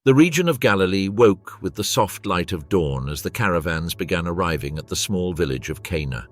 The region of Galilee woke with the soft light of dawn as the caravans began arriving at the small village of Cana.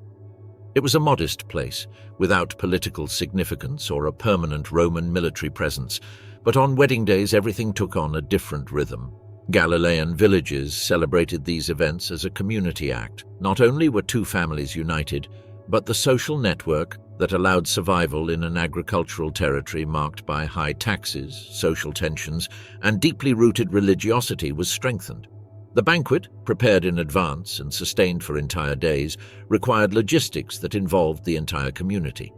It was a modest place, without political significance or a permanent Roman military presence, but on wedding days everything took on a different rhythm. Galilean villages celebrated these events as a community act. Not only were two families united, but the social network that allowed survival in an agricultural territory marked by high taxes, social tensions, and deeply rooted religiosity was strengthened. The banquet, prepared in advance and sustained for entire days, required logistics that involved the entire community.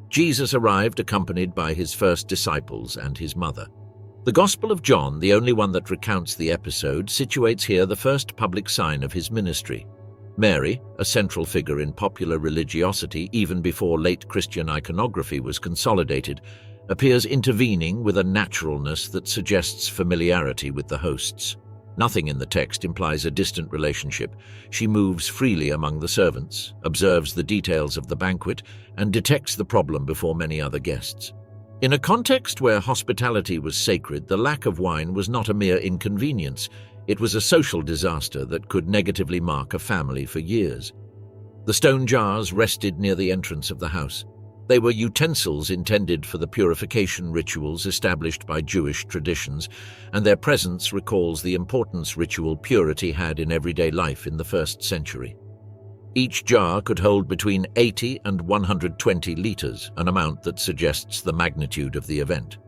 Jesus arrived accompanied by his first disciples and his mother. The Gospel of John, the only one that recounts the episode, situates here the first public sign of his ministry. Mary, a central figure in popular religiosity even before late Christian iconography was consolidated, appears intervening with a naturalness that suggests familiarity with the hosts. Nothing in the text implies a distant relationship. She moves freely among the servants, observes the details of the banquet, and detects the problem before many other guests. In a context where hospitality was sacred, the lack of wine was not a mere inconvenience. It was a social disaster that could negatively mark a family for years. The stone jars rested near the entrance of the house. They were utensils intended for the purification rituals established by Jewish traditions, and their presence recalls the importance ritual purity had in everyday life in the first century. Each jar could hold between 80 and 120 liters, an amount that suggests the magnitude of the event.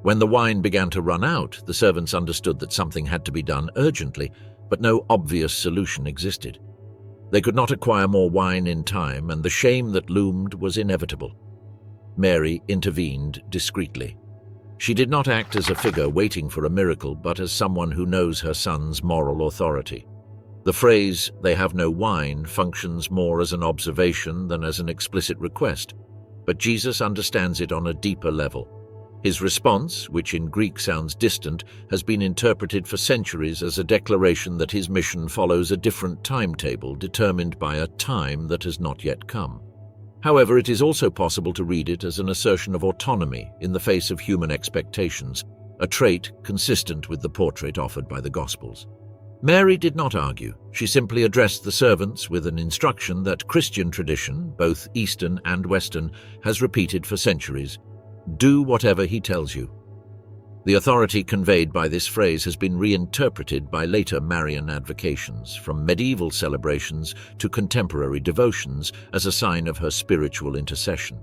When the wine began to run out, the servants understood that something had to be done urgently, but no obvious solution existed. They could not acquire more wine in time, and the shame that loomed was inevitable. Mary intervened discreetly. She did not act as a figure waiting for a miracle, but as someone who knows her son's moral authority. The phrase, "they have no wine," functions more as an observation than as an explicit request, but Jesus understands it on a deeper level. His response, which in Greek sounds distant, has been interpreted for centuries as a declaration that his mission follows a different timetable determined by a time that has not yet come. However, it is also possible to read it as an assertion of autonomy in the face of human expectations, a trait consistent with the portrait offered by the Gospels. Mary did not argue. She simply addressed the servants with an instruction that Christian tradition, both Eastern and Western, has repeated for centuries. Do whatever he tells you. The authority conveyed by this phrase has been reinterpreted by later Marian advocations, from medieval celebrations to contemporary devotions, as a sign of her spiritual intercession.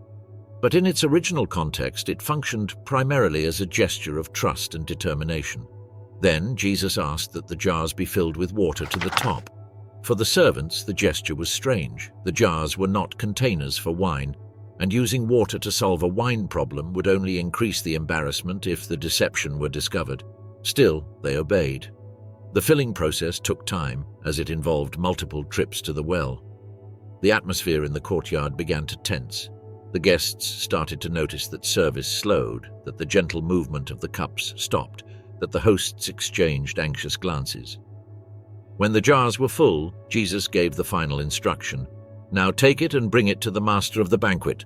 But in its original context, it functioned primarily as a gesture of trust and determination. Then Jesus asked that the jars be filled with water to the top. For the servants, the gesture was strange. The jars were not containers for wine, and using water to solve a wine problem would only increase the embarrassment if the deception were discovered. Still, they obeyed. The filling process took time, as it involved multiple trips to the well. The atmosphere in the courtyard began to tense. The guests started to notice that service slowed, that the gentle movement of the cups stopped, that the hosts exchanged anxious glances. When the jars were full, Jesus gave the final instruction. Now take it and bring it to the master of the banquet.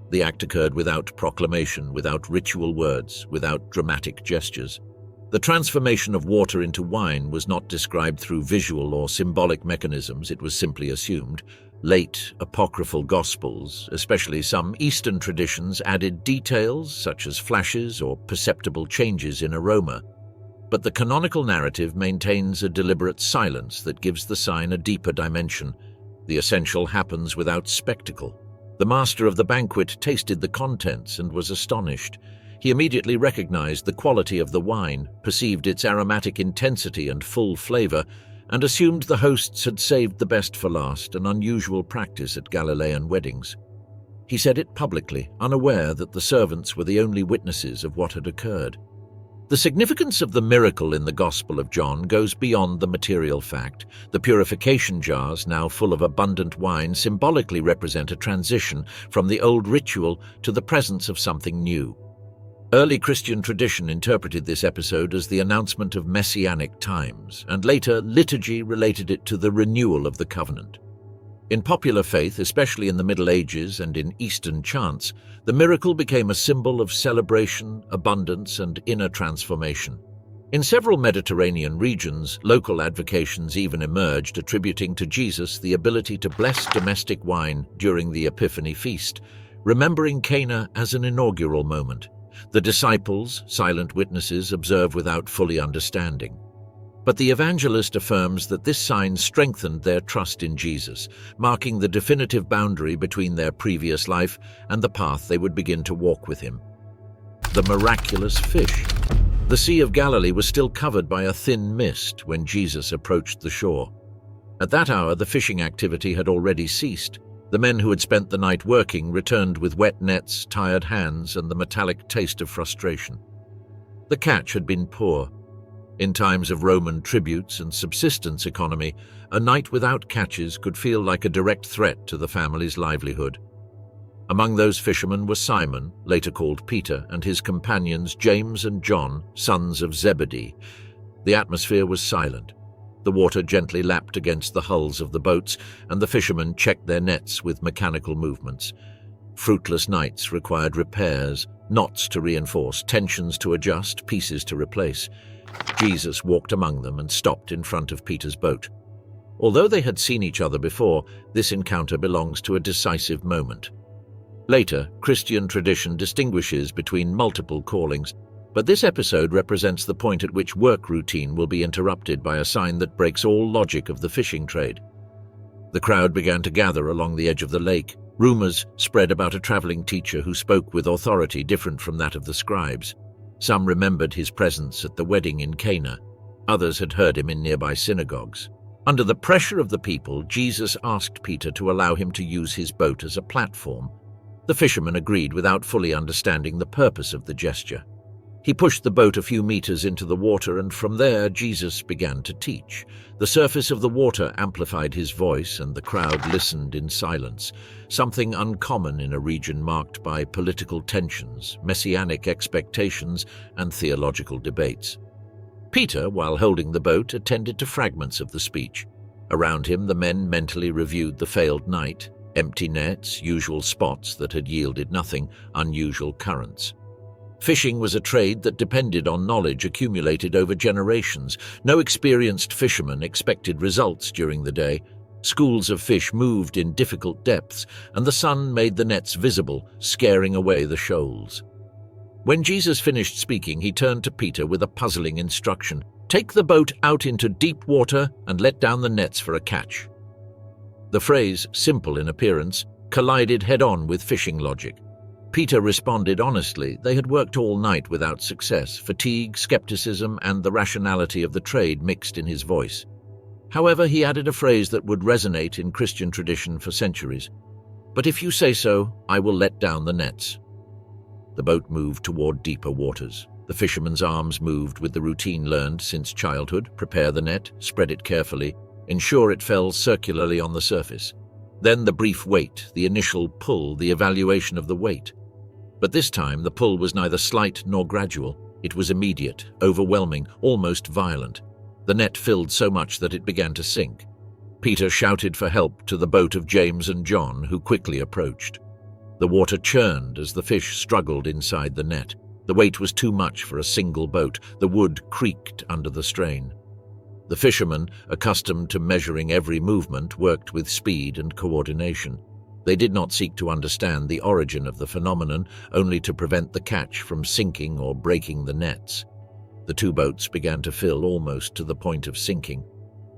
The act occurred without proclamation, without ritual words, without dramatic gestures. The transformation of water into wine was not described through visual or symbolic mechanisms, it was simply assumed. Late apocryphal Gospels, especially some Eastern traditions, added details such as flashes or perceptible changes in aroma. But the canonical narrative maintains a deliberate silence that gives the sign a deeper dimension. The essential happens without spectacle. The master of the banquet tasted the contents and was astonished. He immediately recognized the quality of the wine, perceived its aromatic intensity and full flavor, and assumed the hosts had saved the best for last, an unusual practice at Galilean weddings. He said it publicly, unaware that the servants were the only witnesses of what had occurred. The significance of the miracle in the Gospel of John goes beyond the material fact. The purification jars, now full of abundant wine, symbolically represent a transition from the old ritual to the presence of something new. Early Christian tradition interpreted this episode as the announcement of messianic times, and later liturgy related it to the renewal of the covenant. In popular faith, especially in the Middle Ages and in Eastern chants, the miracle became a symbol of celebration, abundance, and inner transformation. In several Mediterranean regions, local advocations even emerged attributing to Jesus the ability to bless domestic wine during the Epiphany feast, remembering Cana as an inaugural moment. The disciples, silent witnesses, observe without fully understanding. But the evangelist affirms that this sign strengthened their trust in Jesus, marking the definitive boundary between their previous life and the path they would begin to walk with him. The miraculous fish. The Sea of Galilee was still covered by a thin mist when Jesus approached the shore. At that hour, the fishing activity had already ceased. The men who had spent the night working returned with wet nets, tired hands, and the metallic taste of frustration. The catch had been poor. In times of Roman tributes and subsistence economy, a night without catches could feel like a direct threat to the family's livelihood. Among those fishermen were Simon, later called Peter, and his companions James and John, sons of Zebedee. The atmosphere was silent. The water gently lapped against the hulls of the boats, and the fishermen checked their nets with mechanical movements. Fruitless nights required repairs, knots to reinforce, tensions to adjust, pieces to replace. Jesus walked among them and stopped in front of Peter's boat. Although they had seen each other before, this encounter belongs to a decisive moment. Later, Christian tradition distinguishes between multiple callings, but this episode represents the point at which work routine will be interrupted by a sign that breaks all logic of the fishing trade. The crowd began to gather along the edge of the lake. Rumors spread about a traveling teacher who spoke with authority different from that of the scribes. Some remembered his presence at the wedding in Cana. Others had heard him in nearby synagogues. Under the pressure of the people, Jesus asked Peter to allow him to use his boat as a platform. The fisherman agreed without fully understanding the purpose of the gesture. He pushed the boat a few meters into the water, and from there Jesus began to teach. The surface of the water amplified his voice, and the crowd listened in silence, something uncommon in a region marked by political tensions, messianic expectations, and theological debates. Peter, while holding the boat, attended to fragments of the speech. Around him, the men mentally reviewed the failed night: empty nets, usual spots that had yielded nothing, unusual currents. Fishing was a trade that depended on knowledge accumulated over generations. No experienced fisherman expected results during the day. Schools of fish moved in difficult depths, and the sun made the nets visible, scaring away the shoals. When Jesus finished speaking, he turned to Peter with a puzzling instruction: "Take the boat out into deep water and let down the nets for a catch." The phrase, simple in appearance, collided head-on with fishing logic. Peter responded honestly. They had worked all night without success. Fatigue, skepticism, and the rationality of the trade mixed in his voice. However, he added a phrase that would resonate in Christian tradition for centuries: "But if you say so, I will let down the nets." The boat moved toward deeper waters. The fisherman's arms moved with the routine learned since childhood: prepare the net, spread it carefully, ensure it fell circularly on the surface. Then the brief wait, the initial pull, the evaluation of the weight. But this time, the pull was neither slight nor gradual. It was immediate, overwhelming, almost violent. The net filled so much that it began to sink. Peter shouted for help to the boat of James and John, who quickly approached. The water churned as the fish struggled inside the net. The weight was too much for a single boat. The wood creaked under the strain. The fishermen, accustomed to measuring every movement, worked with speed and coordination. They did not seek to understand the origin of the phenomenon, only to prevent the catch from sinking or breaking the nets. The two boats began to fill almost to the point of sinking.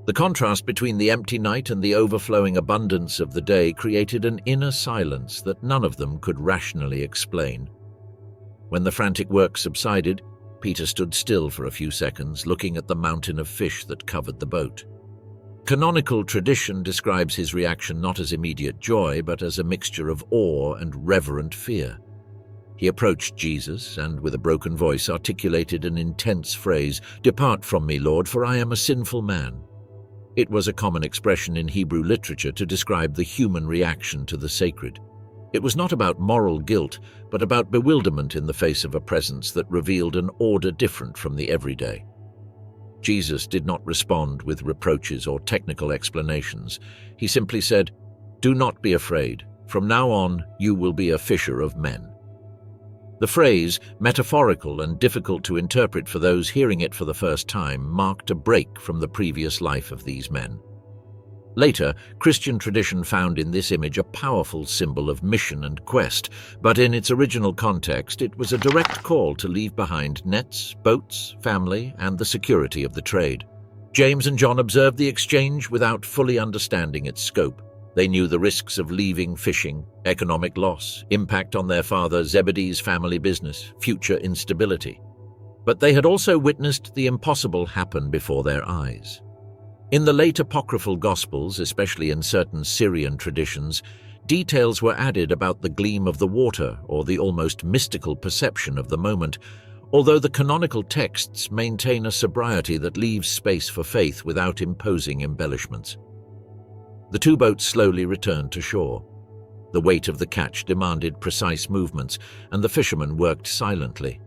The contrast between the empty night and the overflowing abundance of the day created an inner silence that none of them could rationally explain. When the frantic work subsided, Peter stood still for a few seconds, looking at the mountain of fish that covered the boat. Canonical tradition describes his reaction not as immediate joy, but as a mixture of awe and reverent fear. He approached Jesus and, with a broken voice, articulated an intense phrase: "Depart from me, Lord, for I am a sinful man." It was a common expression in Hebrew literature to describe the human reaction to the sacred. It was not about moral guilt, but about bewilderment in the face of a presence that revealed an order different from the everyday. Jesus did not respond with reproaches or technical explanations. He simply said, "Do not be afraid. From now on, you will be a fisher of men." The phrase, metaphorical and difficult to interpret for those hearing it for the first time, marked a break from the previous life of these men. Later, Christian tradition found in this image a powerful symbol of mission and quest, but in its original context, it was a direct call to leave behind nets, boats, family, and the security of the trade. James and John observed the exchange without fully understanding its scope. They knew the risks of leaving fishing, economic loss, impact on their father Zebedee's family business, future instability. But they had also witnessed the impossible happen before their eyes. In the late apocryphal Gospels, especially in certain Syrian traditions, details were added about the gleam of the water or the almost mystical perception of the moment, although the canonical texts maintain a sobriety that leaves space for faith without imposing embellishments. The two boats slowly returned to shore. The weight of the catch demanded precise movements, and the fishermen worked silently.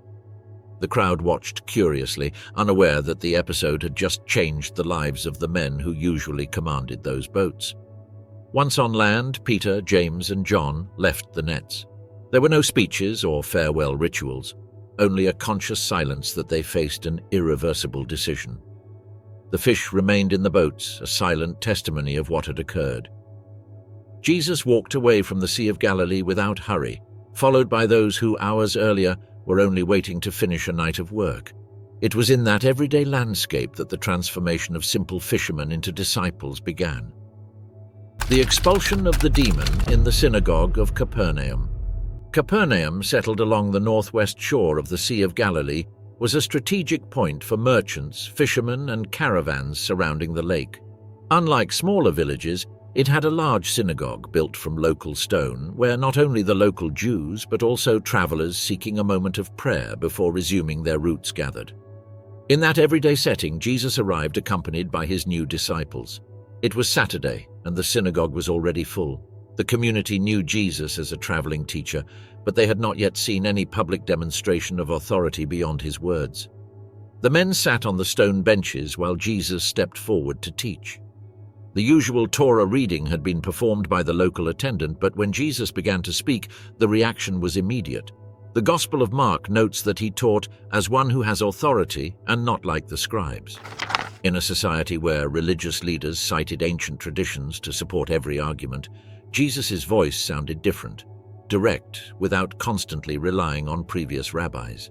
The crowd watched curiously, unaware that the episode had just changed the lives of the men who usually commanded those boats. Once on land, Peter, James, and John left the nets. There were no speeches or farewell rituals, only a conscious silence that they faced an irreversible decision. The fish remained in the boats, a silent testimony of what had occurred. Jesus walked away from the Sea of Galilee without hurry, followed by those who, hours earlier, were only waiting to finish a night of work. It was in that everyday landscape that the transformation of simple fishermen into disciples began. The expulsion of the demon in the synagogue of Capernaum. Capernaum, settled along the northwest shore of the Sea of Galilee, was a strategic point for merchants, fishermen, and caravans surrounding the lake. Unlike smaller villages, it had a large synagogue built from local stone, where not only the local Jews but also travelers seeking a moment of prayer before resuming their routes gathered. In that everyday setting, Jesus arrived accompanied by his new disciples. It was Saturday, and the synagogue was already full. The community knew Jesus as a traveling teacher, but they had not yet seen any public demonstration of authority beyond his words. The men sat on the stone benches while Jesus stepped forward to teach. The usual Torah reading had been performed by the local attendant, but when Jesus began to speak, the reaction was immediate. The Gospel of Mark notes that he taught as one who has authority and not like the scribes. In a society where religious leaders cited ancient traditions to support every argument, Jesus' voice sounded different, direct, without constantly relying on previous rabbis.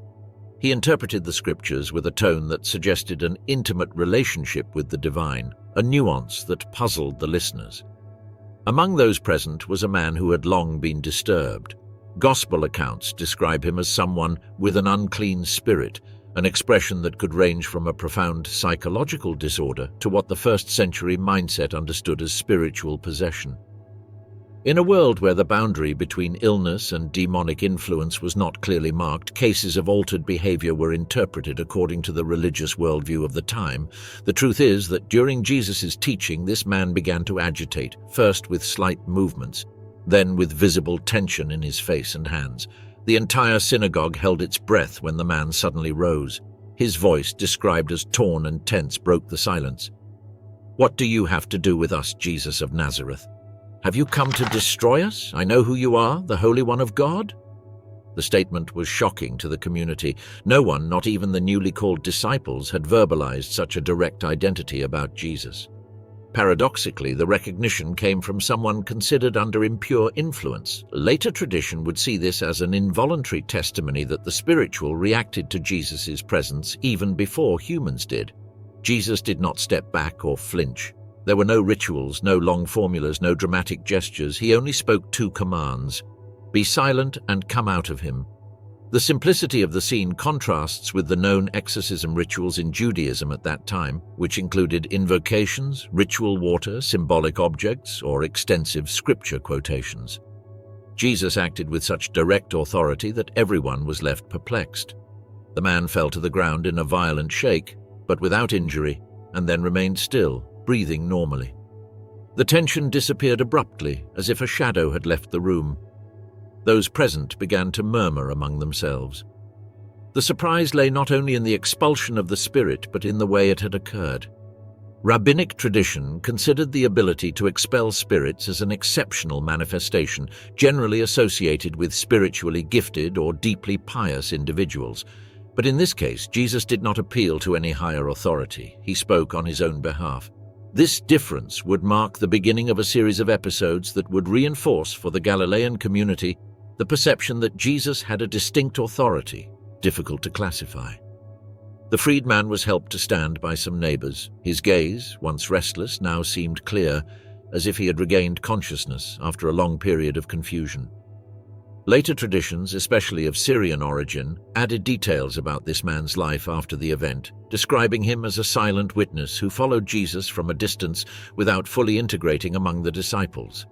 He interpreted the scriptures with a tone that suggested an intimate relationship with the divine, a nuance that puzzled the listeners. Among those present was a man who had long been disturbed. Gospel accounts describe him as someone with an unclean spirit, an expression that could range from a profound psychological disorder to what the first-century mindset understood as spiritual possession. In a world where the boundary between illness and demonic influence was not clearly marked, cases of altered behavior were interpreted according to the religious worldview of the time. The truth is that during Jesus' teaching, this man began to agitate, first with slight movements, then with visible tension in his face and hands. The entire synagogue held its breath when the man suddenly rose. His voice, described as torn and tense, broke the silence. "What do you have to do with us, Jesus of Nazareth? Have you come to destroy us? I know who you are, the Holy One of God?" The statement was shocking to the community. No one, not even the newly called disciples, had verbalized such a direct identity about Jesus. Paradoxically, the recognition came from someone considered under impure influence. Later tradition would see this as an involuntary testimony that the spiritual reacted to Jesus' presence even before humans did. Jesus did not step back or flinch. There were no rituals, no long formulas, no dramatic gestures. He only spoke two commands: be silent and come out of him. The simplicity of the scene contrasts with the known exorcism rituals in Judaism at that time, which included invocations, ritual water, symbolic objects, or extensive scripture quotations. Jesus acted with such direct authority that everyone was left perplexed. The man fell to the ground in a violent shake, but without injury, and then remained still, breathing normally. The tension disappeared abruptly, as if a shadow had left the room. Those present began to murmur among themselves. The surprise lay not only in the expulsion of the spirit, but in the way it had occurred. Rabbinic tradition considered the ability to expel spirits as an exceptional manifestation, generally associated with spiritually gifted or deeply pious individuals. But in this case, Jesus did not appeal to any higher authority. He spoke on his own behalf. This difference would mark the beginning of a series of episodes that would reinforce for the Galilean community the perception that Jesus had a distinct authority, difficult to classify. The freedman was helped to stand by some neighbors. His gaze, once restless, now seemed clear, as if he had regained consciousness after a long period of confusion. Later traditions, especially of Syrian origin, added details about this man's life after the event, describing him as a silent witness who followed Jesus from a distance without fully integrating among the disciples.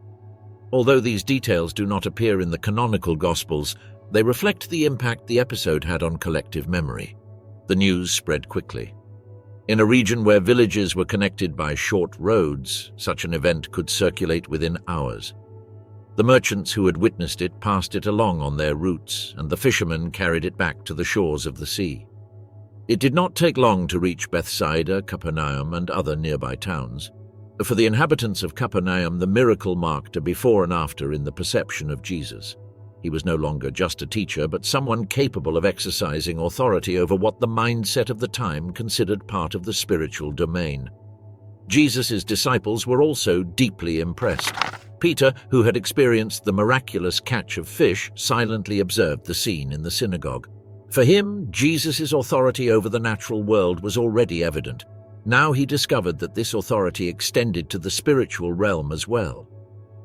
Although these details do not appear in the canonical Gospels, they reflect the impact the episode had on collective memory. The news spread quickly. In a region where villages were connected by short roads, such an event could circulate within hours. The merchants who had witnessed it passed it along on their routes, and the fishermen carried it back to the shores of the sea. It did not take long to reach Bethsaida, Capernaum, and other nearby towns. For the inhabitants of Capernaum, the miracle marked a before and after in the perception of Jesus. He was no longer just a teacher, but someone capable of exercising authority over what the mindset of the time considered part of the spiritual domain. Jesus' disciples were also deeply impressed. Peter, who had experienced the miraculous catch of fish, silently observed the scene in the synagogue. For him, Jesus' authority over the natural world was already evident. Now he discovered that this authority extended to the spiritual realm as well.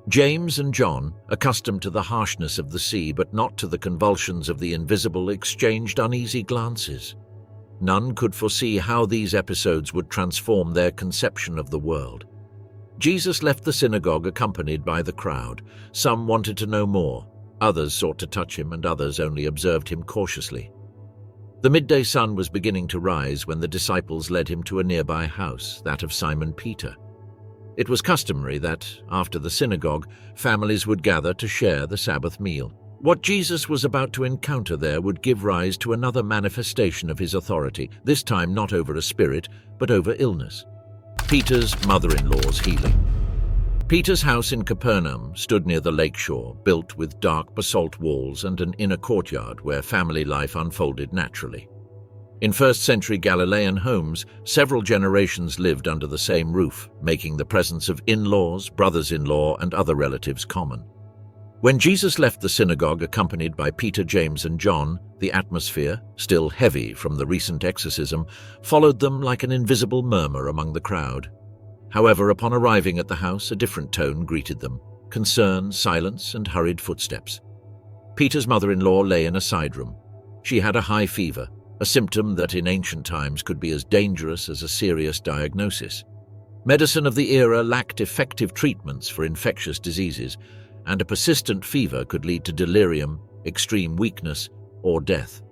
James and John, accustomed to the harshness of the sea but not to the convulsions of the invisible, exchanged uneasy glances. None could foresee how these episodes would transform their conception of the world. Jesus left the synagogue accompanied by the crowd. Some wanted to know more, others sought to touch him, and others only observed him cautiously. The midday sun was beginning to rise when the disciples led him to a nearby house, that of Simon Peter. It was customary that, after the synagogue, families would gather to share the Sabbath meal. What Jesus was about to encounter there would give rise to another manifestation of his authority, this time not over a spirit, but over illness. Peter's mother-in-law's healing. Peter's house in Capernaum stood near the lakeshore, built with dark basalt walls and an inner courtyard where family life unfolded naturally. In first-century Galilean homes, several generations lived under the same roof, making the presence of in-laws, brothers-in-law, and other relatives common. When Jesus left the synagogue accompanied by Peter, James, and John, the atmosphere, still heavy from the recent exorcism, followed them like an invisible murmur among the crowd. However, upon arriving at the house, a different tone greeted them: concern, silence, and hurried footsteps. Peter's mother-in-law lay in a side room. She had a high fever, a symptom that in ancient times could be as dangerous as a serious diagnosis. Medicine of the era lacked effective treatments for infectious diseases, and a persistent fever could lead to delirium, extreme weakness, or death.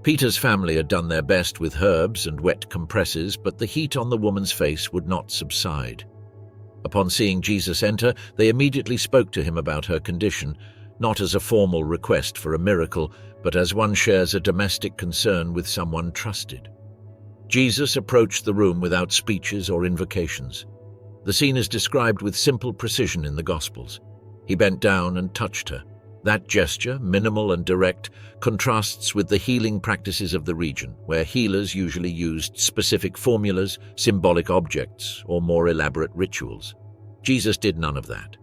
Peter's family had done their best with herbs and wet compresses, but the heat on the woman's face would not subside. Upon seeing Jesus enter, they immediately spoke to him about her condition, not as a formal request for a miracle, but as one shares a domestic concern with someone trusted. Jesus approached the room without speeches or invocations. The scene is described with simple precision in the Gospels. He bent down and touched her. That gesture, minimal and direct, contrasts with the healing practices of the region, where healers usually used specific formulas, symbolic objects, or more elaborate rituals. Jesus did none of that.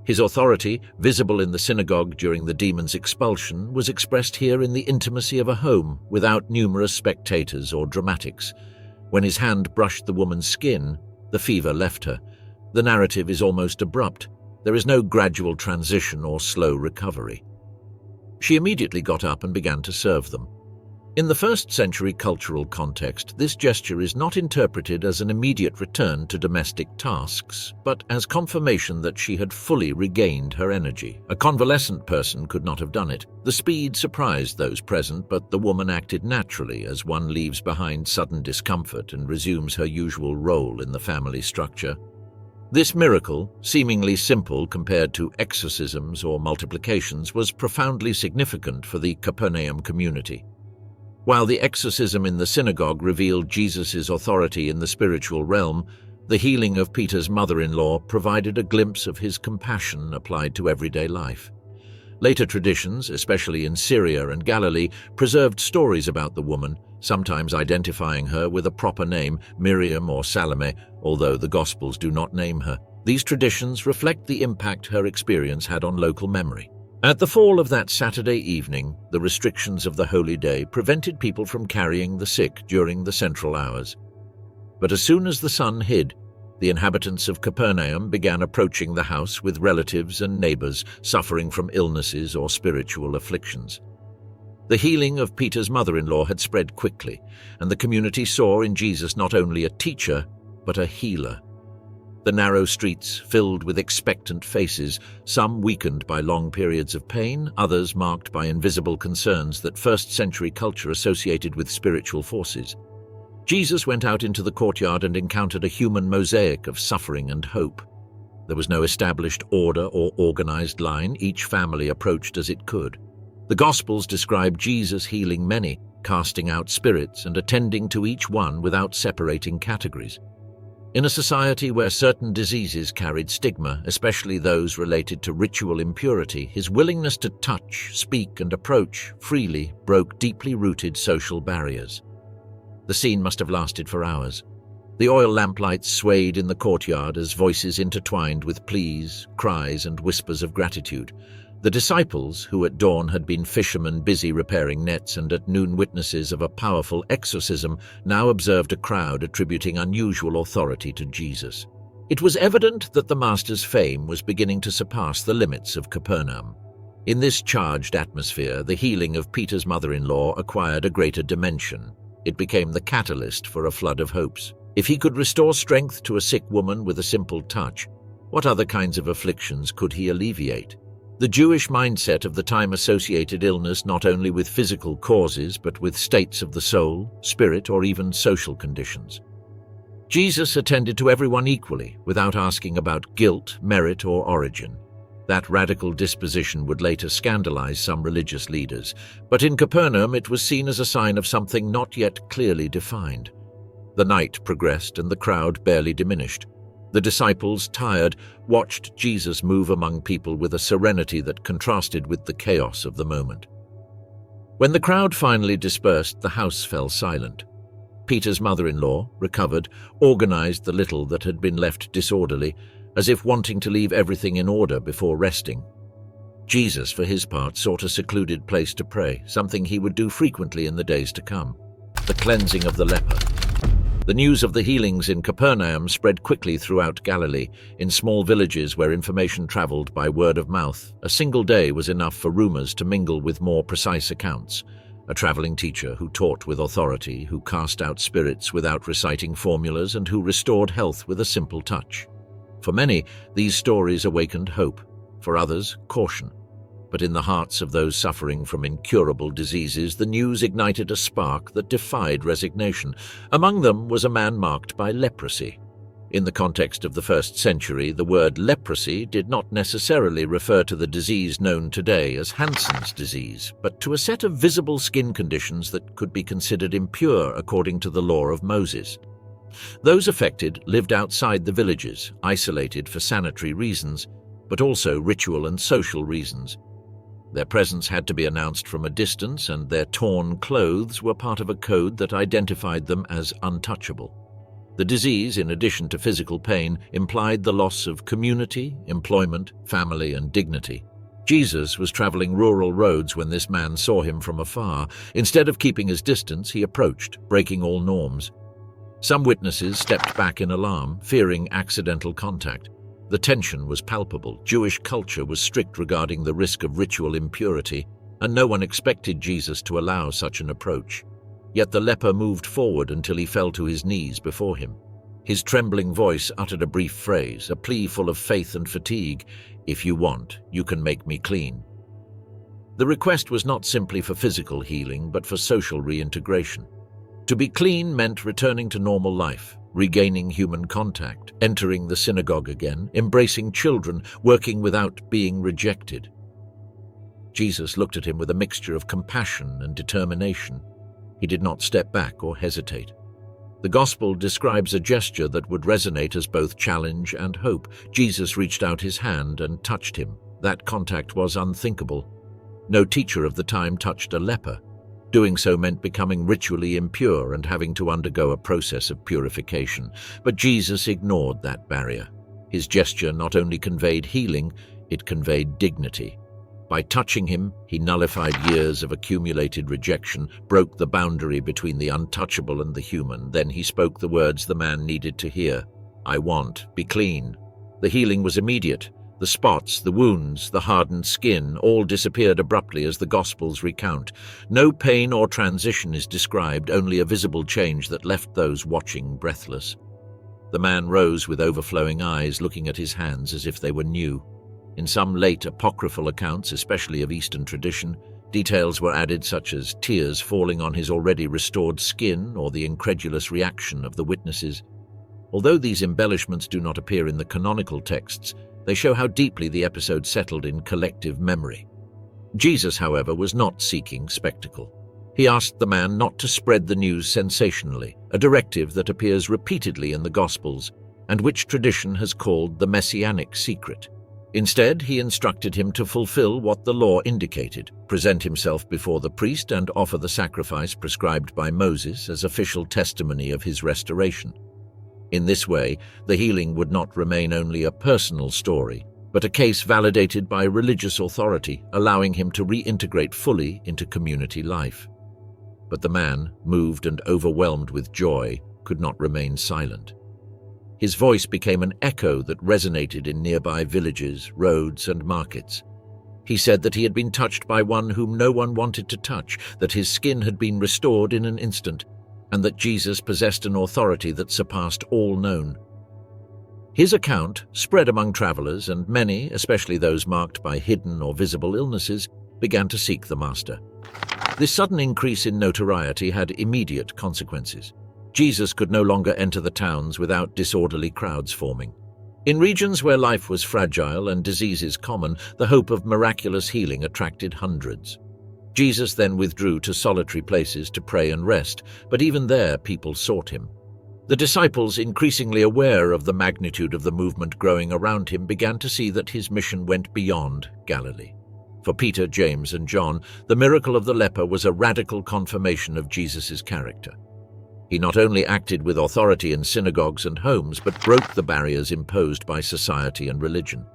His authority, visible in the synagogue during the demon's expulsion, was expressed here in the intimacy of a home, without numerous spectators or dramatics. When his hand brushed the woman's skin, the fever left her. The narrative is almost abrupt. There is no gradual transition or slow recovery. She immediately got up and began to serve them. In the first-century cultural context, this gesture is not interpreted as an immediate return to domestic tasks, but as confirmation that she had fully regained her energy. A convalescent person could not have done it. The speed surprised those present, but the woman acted naturally as one leaves behind sudden discomfort and resumes her usual role in the family structure. This miracle, seemingly simple compared to exorcisms or multiplications, was profoundly significant for the Capernaum community. While the exorcism in the synagogue revealed Jesus' authority in the spiritual realm, the healing of Peter's mother-in-law provided a glimpse of his compassion applied to everyday life. Later traditions, especially in Syria and Galilee, preserved stories about the woman, sometimes identifying her with a proper name, Miriam or Salome, although the Gospels do not name her. These traditions reflect the impact her experience had on local memory. At the fall of that Saturday evening, the restrictions of the holy day prevented people from carrying the sick during the central hours. But as soon as the sun hid, the inhabitants of Capernaum began approaching the house with relatives and neighbors suffering from illnesses or spiritual afflictions. The healing of Peter's mother-in-law had spread quickly, and the community saw in Jesus not only a teacher, but a healer. The narrow streets filled with expectant faces, some weakened by long periods of pain, others marked by invisible concerns that first-century culture associated with spiritual forces. Jesus went out into the courtyard and encountered a human mosaic of suffering and hope. There was no established order or organized line. Each family approached as it could. The Gospels describe Jesus healing many, casting out spirits and attending to each one without separating categories. In a society where certain diseases carried stigma, especially those related to ritual impurity, his willingness to touch, speak, and approach freely broke deeply rooted social barriers. The scene must have lasted for hours. The oil lamplights swayed in the courtyard as voices intertwined with pleas, cries, and whispers of gratitude. The disciples, who at dawn had been fishermen busy repairing nets and at noon witnesses of a powerful exorcism, now observed a crowd attributing unusual authority to Jesus. It was evident that the Master's fame was beginning to surpass the limits of Capernaum. In this charged atmosphere, the healing of Peter's mother-in-law acquired a greater dimension. It became the catalyst for a flood of hopes. If he could restore strength to a sick woman with a simple touch, what other kinds of afflictions could he alleviate? The Jewish mindset of the time associated illness not only with physical causes but with states of the soul, spirit, or even social conditions. Jesus attended to everyone equally, without asking about guilt, merit, or origin. That radical disposition would later scandalize some religious leaders, but in Capernaum it was seen as a sign of something not yet clearly defined. The night progressed and the crowd barely diminished. The disciples, tired, watched Jesus move among people with a serenity that contrasted with the chaos of the moment. When the crowd finally dispersed, the house fell silent. Peter's mother-in-law, recovered, organized the little that had been left disorderly, as if wanting to leave everything in order before resting. Jesus, for his part, sought a secluded place to pray, something he would do frequently in the days to come. The cleansing of the leper. The news of the healings in Capernaum spread quickly throughout Galilee. In small villages where information traveled by word of mouth, a single day was enough for rumors to mingle with more precise accounts. A traveling teacher who taught with authority, who cast out spirits without reciting formulas, and who restored health with a simple touch. For many, these stories awakened hope. For others, caution. But in the hearts of those suffering from incurable diseases, the news ignited a spark that defied resignation. Among them was a man marked by leprosy. In the context of the 1st century, the word leprosy did not necessarily refer to the disease known today as Hansen's disease, but to a set of visible skin conditions that could be considered impure according to the law of Moses. Those affected lived outside the villages, isolated for sanitary reasons, but also ritual and social reasons. Their presence had to be announced from a distance, and their torn clothes were part of a code that identified them as untouchable. The disease, in addition to physical pain, implied the loss of community, employment, family, and dignity. Jesus was traveling rural roads when this man saw him from afar. Instead of keeping his distance, he approached, breaking all norms. Some witnesses stepped back in alarm, fearing accidental contact. The tension was palpable. Jewish culture was strict regarding the risk of ritual impurity, and no one expected Jesus to allow such an approach. Yet the leper moved forward until he fell to his knees before him. His trembling voice uttered a brief phrase, a plea full of faith and fatigue: "If you want, you can make me clean." The request was not simply for physical healing, but for social reintegration. To be clean meant returning to normal life, regaining human contact, entering the synagogue again, embracing children, working without being rejected. Jesus looked at him with a mixture of compassion and determination. He did not step back or hesitate. The Gospel describes a gesture that would resonate as both challenge and hope. Jesus reached out his hand and touched him. That contact was unthinkable. No teacher of the time touched a leper. Doing so meant becoming ritually impure and having to undergo a process of purification. But Jesus ignored that barrier. His gesture not only conveyed healing, it conveyed dignity. By touching him, he nullified years of accumulated rejection, broke the boundary between the untouchable and the human. Then he spoke the words the man needed to hear. "I want, be clean." The healing was immediate. The spots, the wounds, the hardened skin, all disappeared abruptly as the Gospels recount. No pain or transition is described, only a visible change that left those watching breathless. The man rose with overflowing eyes, looking at his hands as if they were new. In some late apocryphal accounts, especially of Eastern tradition, details were added such as tears falling on his already restored skin or the incredulous reaction of the witnesses. Although these embellishments do not appear in the canonical texts, they show how deeply the episode settled in collective memory. Jesus, however, was not seeking spectacle. He asked the man not to spread the news sensationally, a directive that appears repeatedly in the Gospels and which tradition has called the messianic secret. Instead, he instructed him to fulfill what the law indicated, present himself before the priest and offer the sacrifice prescribed by Moses as official testimony of his restoration. In this way, the healing would not remain only a personal story, but a case validated by religious authority, allowing him to reintegrate fully into community life. But the man, moved and overwhelmed with joy, could not remain silent. His voice became an echo that resonated in nearby villages, roads, and markets. He said that he had been touched by one whom no one wanted to touch, that his skin had been restored in an instant, and that Jesus possessed an authority that surpassed all known. His account spread among travelers, and many, especially those marked by hidden or visible illnesses, began to seek the Master. This sudden increase in notoriety had immediate consequences. Jesus could no longer enter the towns without disorderly crowds forming. In regions where life was fragile and diseases common, the hope of miraculous healing attracted hundreds. Jesus then withdrew to solitary places to pray and rest, but even there people sought him. The disciples, increasingly aware of the magnitude of the movement growing around him, began to see that his mission went beyond Galilee. For Peter, James, and John, the miracle of the leper was a radical confirmation of Jesus' character. He not only acted with authority in synagogues and homes, but broke the barriers imposed by society and religion.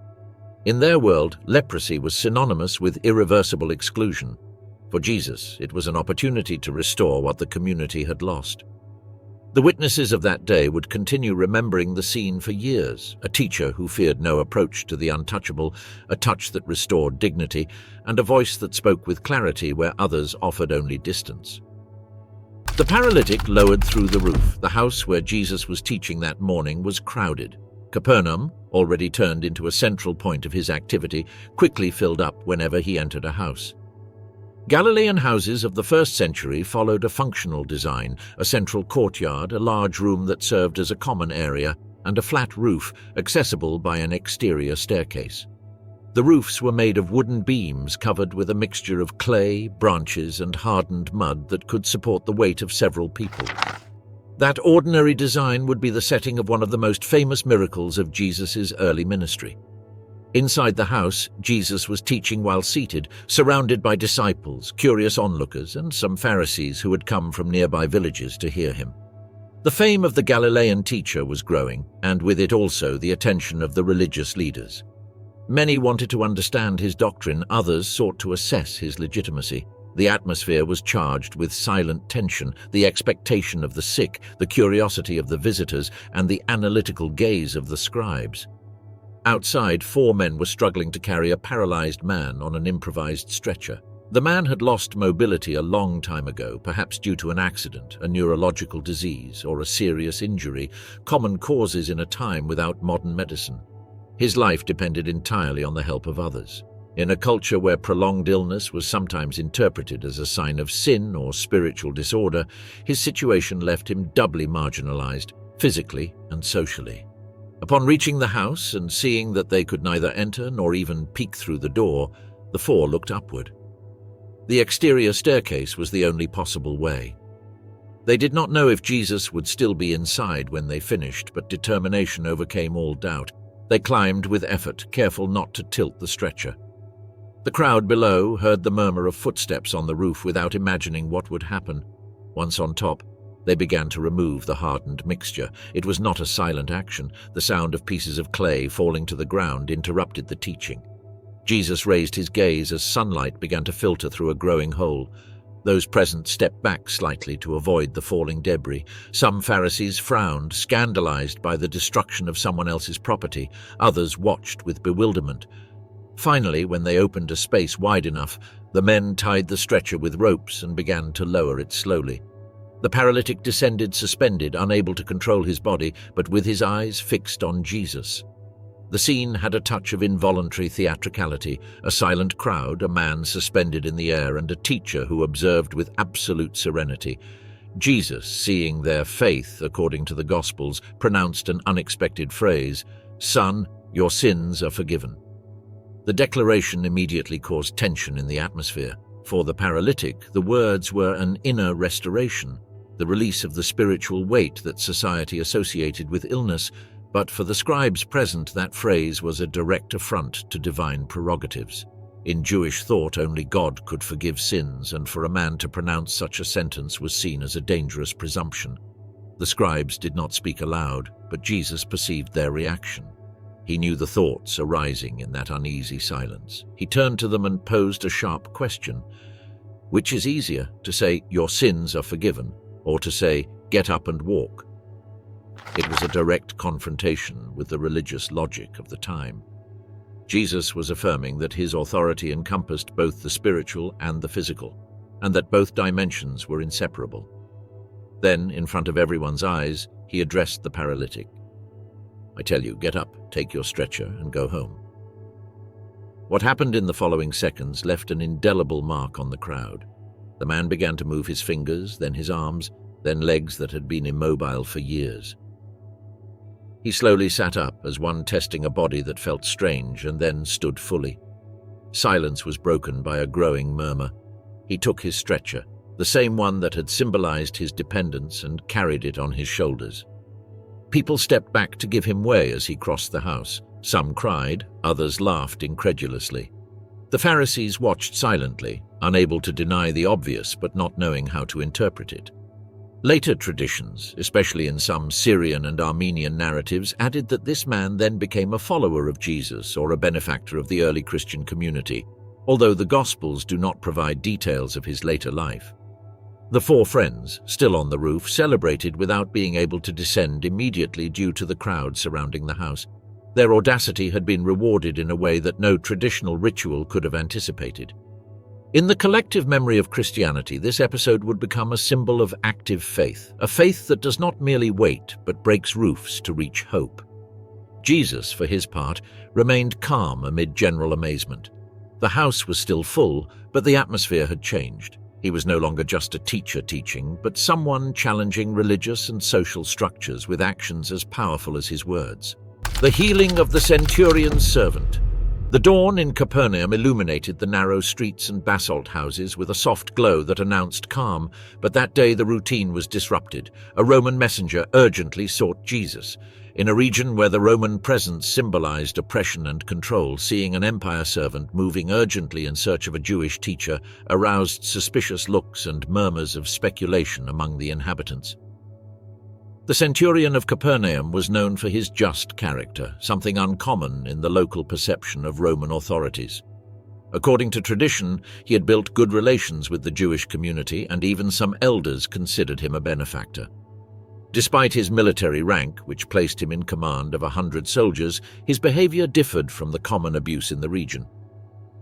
In their world, leprosy was synonymous with irreversible exclusion. For Jesus, it was an opportunity to restore what the community had lost. The witnesses of that day would continue remembering the scene for years, a teacher who feared no approach to the untouchable, a touch that restored dignity, and a voice that spoke with clarity where others offered only distance. The paralytic lowered through the roof. The house where Jesus was teaching that morning was crowded. Capernaum, already turned into a central point of his activity, quickly filled up whenever he entered a house. Galilean houses of the 1st century followed a functional design, a central courtyard, a large room that served as a common area, and a flat roof, accessible by an exterior staircase. The roofs were made of wooden beams covered with a mixture of clay, branches, and hardened mud that could support the weight of several people. That ordinary design would be the setting of one of the most famous miracles of Jesus' early ministry. Inside the house, Jesus was teaching while seated, surrounded by disciples, curious onlookers, and some Pharisees who had come from nearby villages to hear him. The fame of the Galilean teacher was growing, and with it also the attention of the religious leaders. Many wanted to understand his doctrine, others sought to assess his legitimacy. The atmosphere was charged with silent tension, the expectation of the sick, the curiosity of the visitors, and the analytical gaze of the scribes. Outside, 4 men were struggling to carry a paralyzed man on an improvised stretcher. The man had lost mobility a long time ago, perhaps due to an accident, a neurological disease, or a serious injury, common causes in a time without modern medicine. His life depended entirely on the help of others. In a culture where prolonged illness was sometimes interpreted as a sign of sin or spiritual disorder, his situation left him doubly marginalized, physically and socially. Upon reaching the house and seeing that they could neither enter nor even peek through the door, the 4 looked upward. The exterior staircase was the only possible way. They did not know if Jesus would still be inside when they finished, but determination overcame all doubt. They climbed with effort, careful not to tilt the stretcher. The crowd below heard the murmur of footsteps on the roof without imagining what would happen. Once on top, they began to remove the hardened mixture. It was not a silent action. The sound of pieces of clay falling to the ground interrupted the teaching. Jesus raised his gaze as sunlight began to filter through a growing hole. Those present stepped back slightly to avoid the falling debris. Some Pharisees frowned, scandalized by the destruction of someone else's property. Others watched with bewilderment. Finally, when they opened a space wide enough, the men tied the stretcher with ropes and began to lower it slowly. The paralytic descended suspended, unable to control his body, but with his eyes fixed on Jesus. The scene had a touch of involuntary theatricality, a silent crowd, a man suspended in the air, and a teacher who observed with absolute serenity. Jesus, seeing their faith, according to the Gospels, pronounced an unexpected phrase, "Son, your sins are forgiven." The declaration immediately caused tension in the atmosphere. For the paralytic, the words were an inner restoration, the release of the spiritual weight that society associated with illness, but for the scribes present, that phrase was a direct affront to divine prerogatives. In Jewish thought, only God could forgive sins, and for a man to pronounce such a sentence was seen as a dangerous presumption. The scribes did not speak aloud, but Jesus perceived their reaction. He knew the thoughts arising in that uneasy silence. He turned to them and posed a sharp question. Which is easier, to say, "Your sins are forgiven," or to say, "Get up and walk"? It was a direct confrontation with the religious logic of the time. Jesus was affirming that his authority encompassed both the spiritual and the physical, and that both dimensions were inseparable. Then, in front of everyone's eyes, he addressed the paralytic. "I tell you, get up, take your stretcher, and go home." What happened in the following seconds left an indelible mark on the crowd. The man began to move his fingers, then his arms, then legs that had been immobile for years. He slowly sat up as one testing a body that felt strange, and then stood fully. Silence was broken by a growing murmur. He took his stretcher, the same one that had symbolized his dependence, and carried it on his shoulders. People stepped back to give him way as he crossed the house. Some cried, others laughed incredulously. The Pharisees watched silently, unable to deny the obvious but not knowing how to interpret it. Later traditions, especially in some Syrian and Armenian narratives, added that this man then became a follower of Jesus or a benefactor of the early Christian community, although the Gospels do not provide details of his later life. The four friends, still on the roof, celebrated without being able to descend immediately due to the crowd surrounding the house. Their audacity had been rewarded in a way that no traditional ritual could have anticipated. In the collective memory of Christianity, this episode would become a symbol of active faith, a faith that does not merely wait but breaks roofs to reach hope. Jesus, for his part, remained calm amid general amazement. The house was still full, but the atmosphere had changed. He was no longer just a teacher teaching, but someone challenging religious and social structures with actions as powerful as his words. The healing of the centurion's servant. The dawn in Capernaum illuminated the narrow streets and basalt houses with a soft glow that announced calm, but that day the routine was disrupted. A Roman messenger urgently sought Jesus. In a region where the Roman presence symbolized oppression and control, seeing an empire servant moving urgently in search of a Jewish teacher aroused suspicious looks and murmurs of speculation among the inhabitants. The centurion of Capernaum was known for his just character, something uncommon in the local perception of Roman authorities. According to tradition, he had built good relations with the Jewish community, and even some elders considered him a benefactor. Despite his military rank, which placed him in command of 100 soldiers, his behavior differed from the common abuse in the region.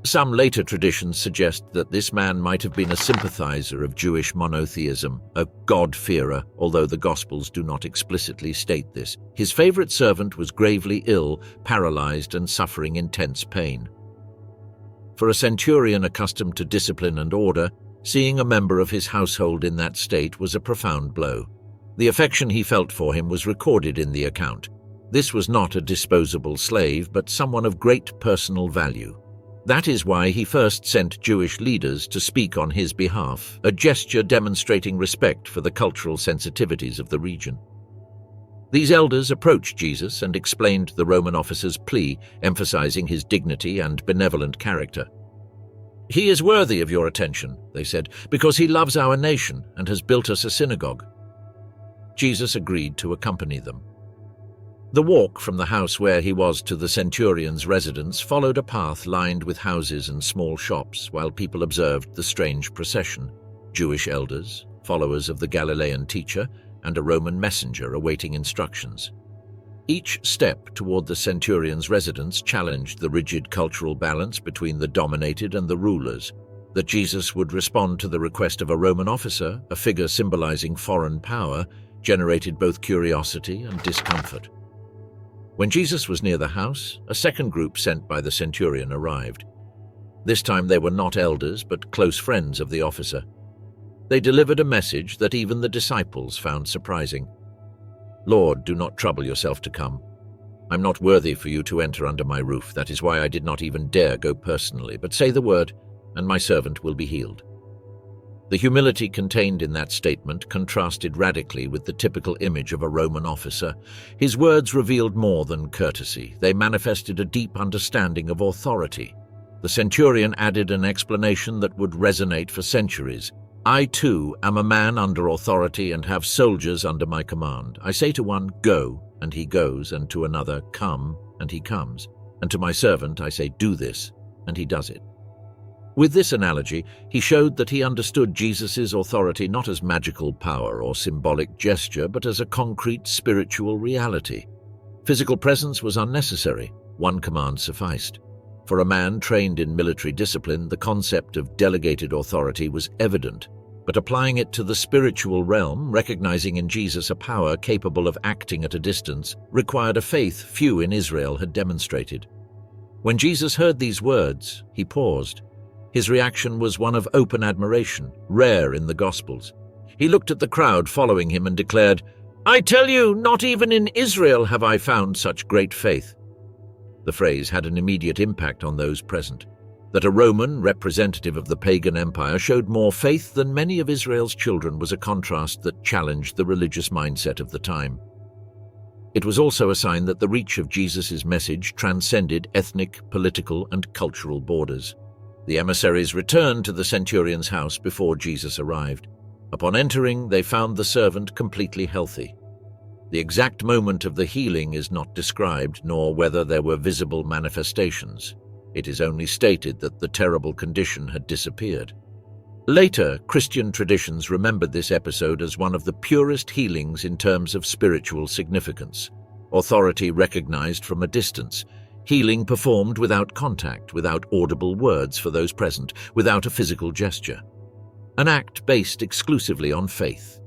Some later traditions suggest that this man might have been a sympathizer of Jewish monotheism, a God-fearer, although the Gospels do not explicitly state this. His favorite servant was gravely ill, paralyzed, and suffering intense pain. For a centurion accustomed to discipline and order, seeing a member of his household in that state was a profound blow. The affection he felt for him was recorded in the account. This was not a disposable slave, but someone of great personal value. That is why he first sent Jewish leaders to speak on his behalf, a gesture demonstrating respect for the cultural sensitivities of the region. These elders approached Jesus and explained the Roman officer's plea, emphasizing his dignity and benevolent character. "He is worthy of your attention," they said, "because he loves our nation and has built us a synagogue." Jesus agreed to accompany them. The walk from the house where he was to the centurion's residence followed a path lined with houses and small shops while people observed the strange procession: Jewish elders, followers of the Galilean teacher, and a Roman messenger awaiting instructions. Each step toward the centurion's residence challenged the rigid cultural balance between the dominated and the rulers. That Jesus would respond to the request of a Roman officer, a figure symbolizing foreign power, generated both curiosity and discomfort. When Jesus was near the house, a second group sent by the centurion arrived. This time they were not elders, but close friends of the officer. They delivered a message that even the disciples found surprising. "Lord, do not trouble yourself to come. I'm not worthy for you to enter under my roof. That is why I did not even dare go personally, but say the word, and my servant will be healed." The humility contained in that statement contrasted radically with the typical image of a Roman officer. His words revealed more than courtesy. They manifested a deep understanding of authority. The centurion added an explanation that would resonate for centuries. "I too am a man under authority and have soldiers under my command. I say to one, 'Go,' and he goes, and to another, 'Come,' and he comes. And to my servant I say, 'Do this,' and he does it." With this analogy, he showed that he understood Jesus' authority not as magical power or symbolic gesture, but as a concrete spiritual reality. Physical presence was unnecessary. One command sufficed. For a man trained in military discipline, the concept of delegated authority was evident, but applying it to the spiritual realm, recognizing in Jesus a power capable of acting at a distance, required a faith few in Israel had demonstrated. When Jesus heard these words, he paused. His reaction was one of open admiration, rare in the Gospels. He looked at the crowd following him and declared, "I tell you, not even in Israel have I found such great faith." The phrase had an immediate impact on those present. That a Roman representative of the pagan empire showed more faith than many of Israel's children was a contrast that challenged the religious mindset of the time. It was also a sign that the reach of Jesus' message transcended ethnic, political, and cultural borders. The emissaries returned to the centurion's house before Jesus arrived. Upon entering, they found the servant completely healthy. The exact moment of the healing is not described, nor whether there were visible manifestations. It is only stated that the terrible condition had disappeared. Later, Christian traditions remembered this episode as one of the purest healings in terms of spiritual significance. Authority recognized from a distance, healing performed without contact, without audible words for those present, without a physical gesture. An act based exclusively on faith.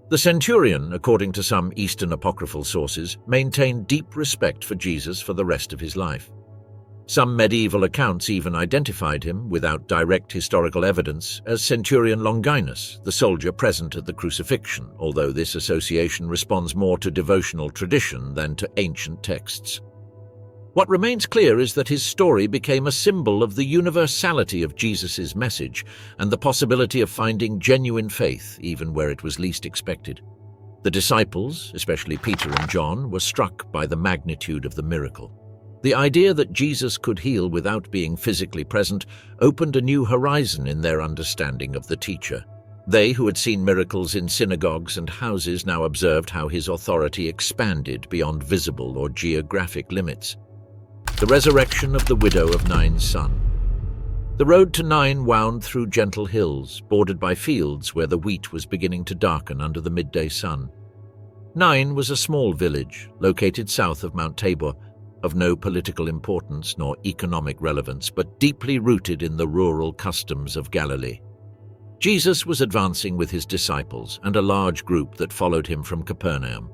The centurion, according to some Eastern apocryphal sources, maintained deep respect for Jesus for the rest of his life. Some medieval accounts even identified him, without direct historical evidence, as Centurion Longinus, the soldier present at the crucifixion, although this association responds more to devotional tradition than to ancient texts. What remains clear is that his story became a symbol of the universality of Jesus' message and the possibility of finding genuine faith even where it was least expected. The disciples, especially Peter and John, were struck by the magnitude of the miracle. The idea that Jesus could heal without being physically present opened a new horizon in their understanding of the teacher. They, who had seen miracles in synagogues and houses, now observed how his authority expanded beyond visible or geographic limits. The resurrection of the widow of Nain's son. The road to Nain wound through gentle hills, bordered by fields where the wheat was beginning to darken under the midday sun. Nain was a small village, located south of Mount Tabor, of no political importance nor economic relevance, but deeply rooted in the rural customs of Galilee. Jesus was advancing with his disciples and a large group that followed him from Capernaum.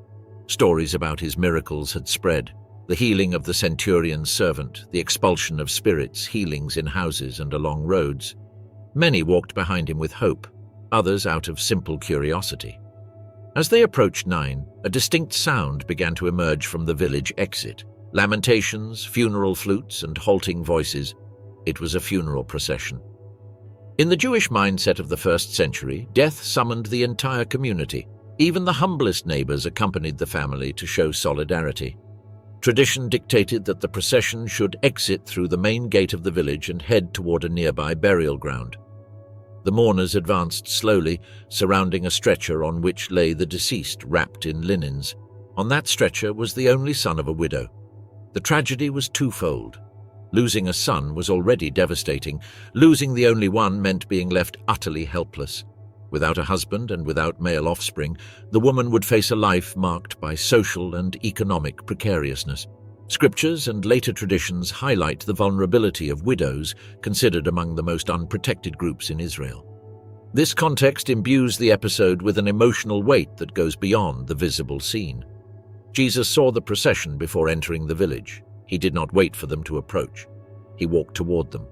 Stories about his miracles had spread. The healing of the centurion's servant, the expulsion of spirits, healings in houses and along roads. Many walked behind him with hope, others out of simple curiosity. As they approached Nain, a distinct sound began to emerge from the village exit. Lamentations, funeral flutes, and halting voices. It was a funeral procession. In the Jewish mindset of the first century, death summoned the entire community. Even the humblest neighbors accompanied the family to show solidarity. Tradition dictated that the procession should exit through the main gate of the village and head toward a nearby burial ground. The mourners advanced slowly, surrounding a stretcher on which lay the deceased wrapped in linens. On that stretcher was the only son of a widow. The tragedy was twofold. Losing a son was already devastating. Losing the only one meant being left utterly helpless. Without a husband and without male offspring, the woman would face a life marked by social and economic precariousness. Scriptures and later traditions highlight the vulnerability of widows, considered among the most unprotected groups in Israel. This context imbues the episode with an emotional weight that goes beyond the visible scene. Jesus saw the procession before entering the village. He did not wait for them to approach. He walked toward them.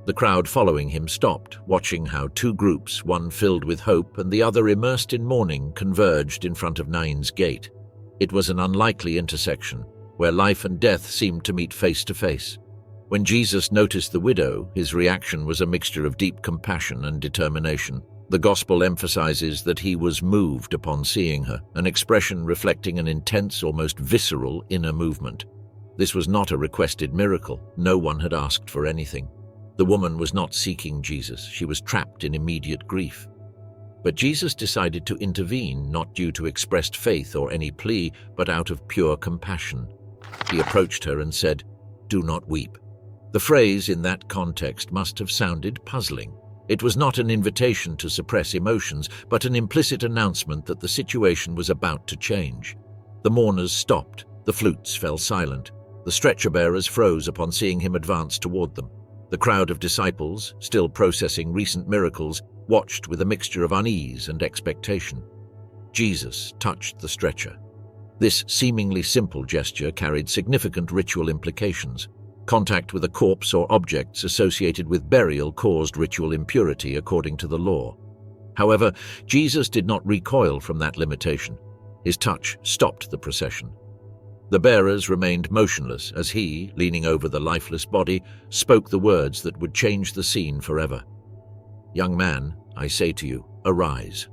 The crowd following him stopped, watching how two groups, one filled with hope and the other immersed in mourning, converged in front of Nain's gate. It was an unlikely intersection, where life and death seemed to meet face to face. When Jesus noticed the widow, his reaction was a mixture of deep compassion and determination. The Gospel emphasizes that he was moved upon seeing her, an expression reflecting an intense, almost visceral inner movement. This was not a requested miracle. No one had asked for anything. The woman was not seeking Jesus. She was trapped in immediate grief. But Jesus decided to intervene, not due to expressed faith or any plea, but out of pure compassion. He approached her and said, "Do not weep." The phrase in that context must have sounded puzzling. It was not an invitation to suppress emotions, but an implicit announcement that the situation was about to change. The mourners stopped. The flutes fell silent. The stretcher-bearers froze upon seeing him advance toward them. The crowd of disciples, still processing recent miracles, watched with a mixture of unease and expectation. Jesus touched the stretcher. This seemingly simple gesture carried significant ritual implications. Contact with a corpse or objects associated with burial caused ritual impurity according to the law. However, Jesus did not recoil from that limitation. His touch stopped the procession. The bearers remained motionless as he, leaning over the lifeless body, spoke the words that would change the scene forever. "Young man, I say to you, arise."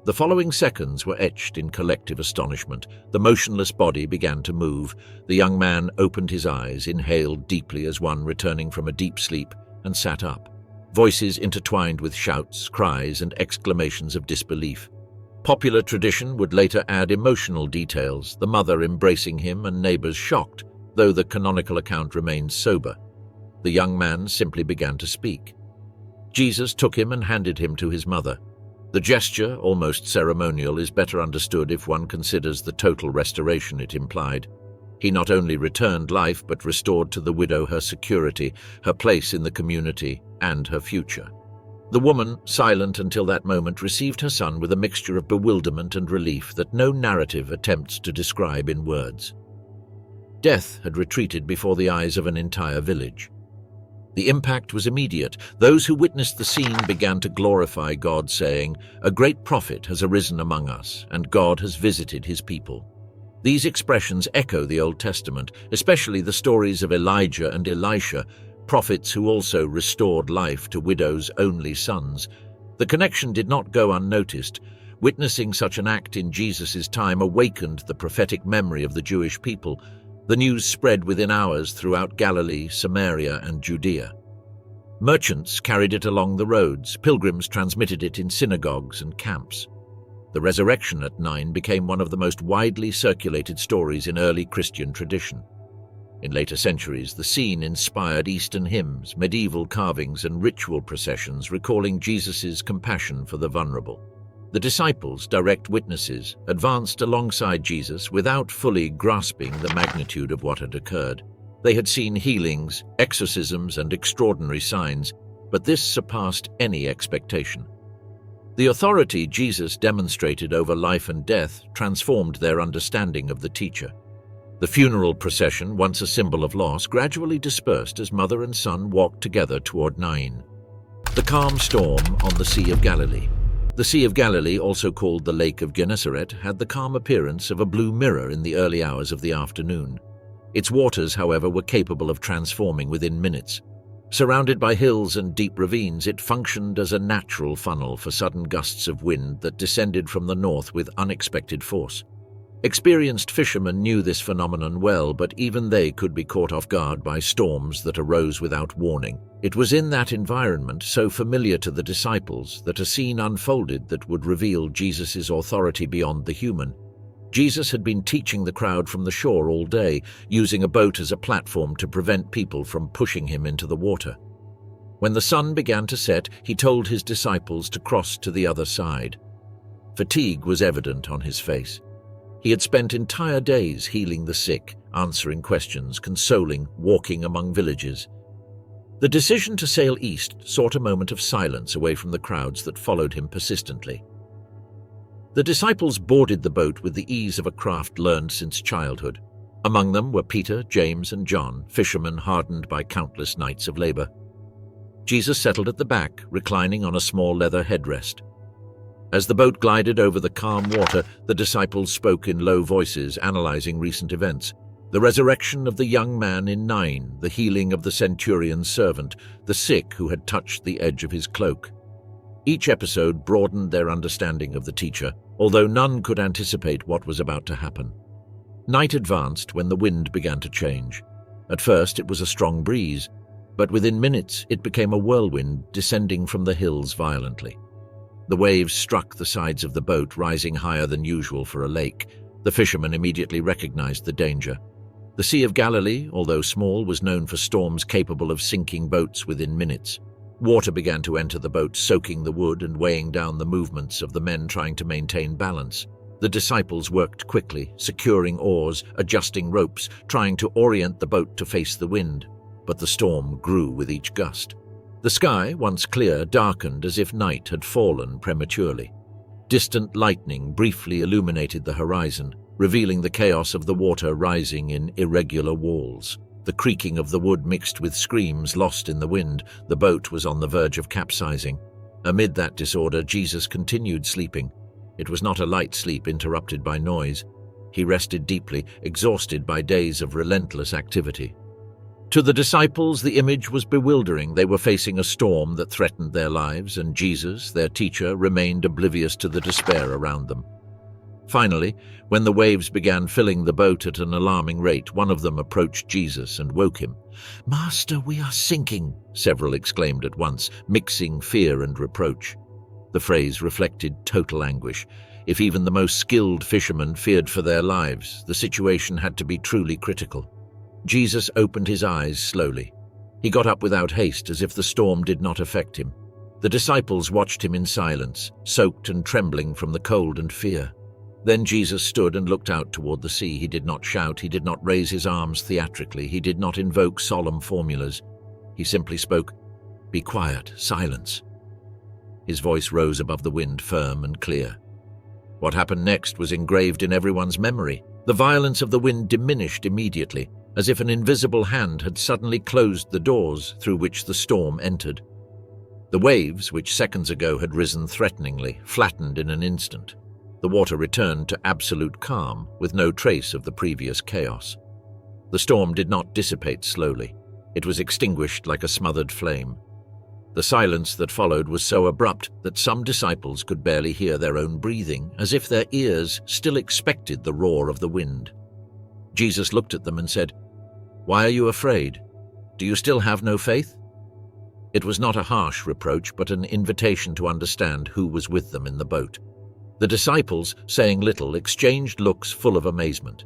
The following seconds were etched in collective astonishment. The motionless body began to move. The young man opened his eyes, inhaled deeply as one returning from a deep sleep, and sat up. Voices intertwined with shouts, cries, and exclamations of disbelief. Popular tradition would later add emotional details, the mother embracing him and neighbors shocked, though the canonical account remains sober. The young man simply began to speak. Jesus took him and handed him to his mother. The gesture, almost ceremonial, is better understood if one considers the total restoration it implied. He not only returned life, but restored to the widow her security, her place in the community, and her future. The woman, silent until that moment, received her son with a mixture of bewilderment and relief that no narrative attempts to describe in words. Death had retreated before the eyes of an entire village. The impact was immediate. Those who witnessed the scene began to glorify God, saying, "A great prophet has arisen among us, and God has visited his people." These expressions echo the Old Testament, especially the stories of Elijah and Elisha, prophets who also restored life to widows' only sons. The connection did not go unnoticed. Witnessing such an act in Jesus' time awakened the prophetic memory of the Jewish people. The news spread within hours throughout Galilee, Samaria, and Judea. Merchants carried it along the roads. Pilgrims transmitted it in synagogues and camps. The resurrection at Nain became one of the most widely circulated stories in early Christian tradition. In later centuries, the scene inspired Eastern hymns, medieval carvings, and ritual processions recalling Jesus' compassion for the vulnerable. The disciples, direct witnesses, advanced alongside Jesus without fully grasping the magnitude of what had occurred. They had seen healings, exorcisms, and extraordinary signs, but this surpassed any expectation. The authority Jesus demonstrated over life and death transformed their understanding of the teacher. The funeral procession, once a symbol of loss, gradually dispersed as mother and son walked together toward Nain. The calm storm on the Sea of Galilee. The Sea of Galilee, also called the Lake of Gennesaret, had the calm appearance of a blue mirror in the early hours of the afternoon. Its waters, however, were capable of transforming within minutes. Surrounded by hills and deep ravines, it functioned as a natural funnel for sudden gusts of wind that descended from the north with unexpected force. Experienced fishermen knew this phenomenon well, but even they could be caught off guard by storms that arose without warning. It was in that environment, so familiar to the disciples, that a scene unfolded that would reveal Jesus' authority beyond the human. Jesus had been teaching the crowd from the shore all day, using a boat as a platform to prevent people from pushing him into the water. When the sun began to set, he told his disciples to cross to the other side. Fatigue was evident on his face. He had spent entire days healing the sick, answering questions, consoling, walking among villages. The decision to sail east sought a moment of silence away from the crowds that followed him persistently. The disciples boarded the boat with the ease of a craft learned since childhood. Among them were Peter, James, and John, fishermen hardened by countless nights of labor. Jesus settled at the back, reclining on a small leather headrest. As the boat glided over the calm water, the disciples spoke in low voices, analyzing recent events. The resurrection of the young man in Nain, the healing of the centurion's servant, the sick who had touched the edge of his cloak. Each episode broadened their understanding of the teacher, although none could anticipate what was about to happen. Night advanced when the wind began to change. At first it was a strong breeze, but within minutes it became a whirlwind descending from the hills violently. The waves struck the sides of the boat, rising higher than usual for a lake. The fishermen immediately recognized the danger. The Sea of Galilee, although small, was known for storms capable of sinking boats within minutes. Water began to enter the boat, soaking the wood and weighing down the movements of the men trying to maintain balance. The disciples worked quickly, securing oars, adjusting ropes, trying to orient the boat to face the wind. But the storm grew with each gust. The sky, once clear, darkened as if night had fallen prematurely. Distant lightning briefly illuminated the horizon, revealing the chaos of the water rising in irregular walls. The creaking of the wood mixed with screams lost in the wind. The boat was on the verge of capsizing. Amid that disorder, Jesus continued sleeping. It was not a light sleep interrupted by noise. He rested deeply, exhausted by days of relentless activity. To the disciples, the image was bewildering. They were facing a storm that threatened their lives, and Jesus, their teacher, remained oblivious to the despair around them. Finally, when the waves began filling the boat at an alarming rate, one of them approached Jesus and woke him. "Master, we are sinking," several exclaimed at once, mixing fear and reproach. The phrase reflected total anguish. If even the most skilled fishermen feared for their lives, the situation had to be truly critical. Jesus opened his eyes slowly. He got up without haste, as if the storm did not affect him. The disciples watched him in silence, soaked and trembling from the cold and fear. Then Jesus stood and looked out toward the sea. He did not shout, he did not raise his arms theatrically, he did not invoke solemn formulas. He simply spoke, "Be quiet, silence." His voice rose above the wind, firm and clear. What happened next was engraved in everyone's memory. The violence of the wind diminished immediately, as if an invisible hand had suddenly closed the doors through which the storm entered. The waves, which seconds ago had risen threateningly, flattened in an instant. The water returned to absolute calm, with no trace of the previous chaos. The storm did not dissipate slowly. It was extinguished like a smothered flame. The silence that followed was so abrupt that some disciples could barely hear their own breathing, as if their ears still expected the roar of the wind. Jesus looked at them and said, "Why are you afraid? Do you still have no faith?" It was not a harsh reproach, but an invitation to understand who was with them in the boat. The disciples, saying little, exchanged looks full of amazement.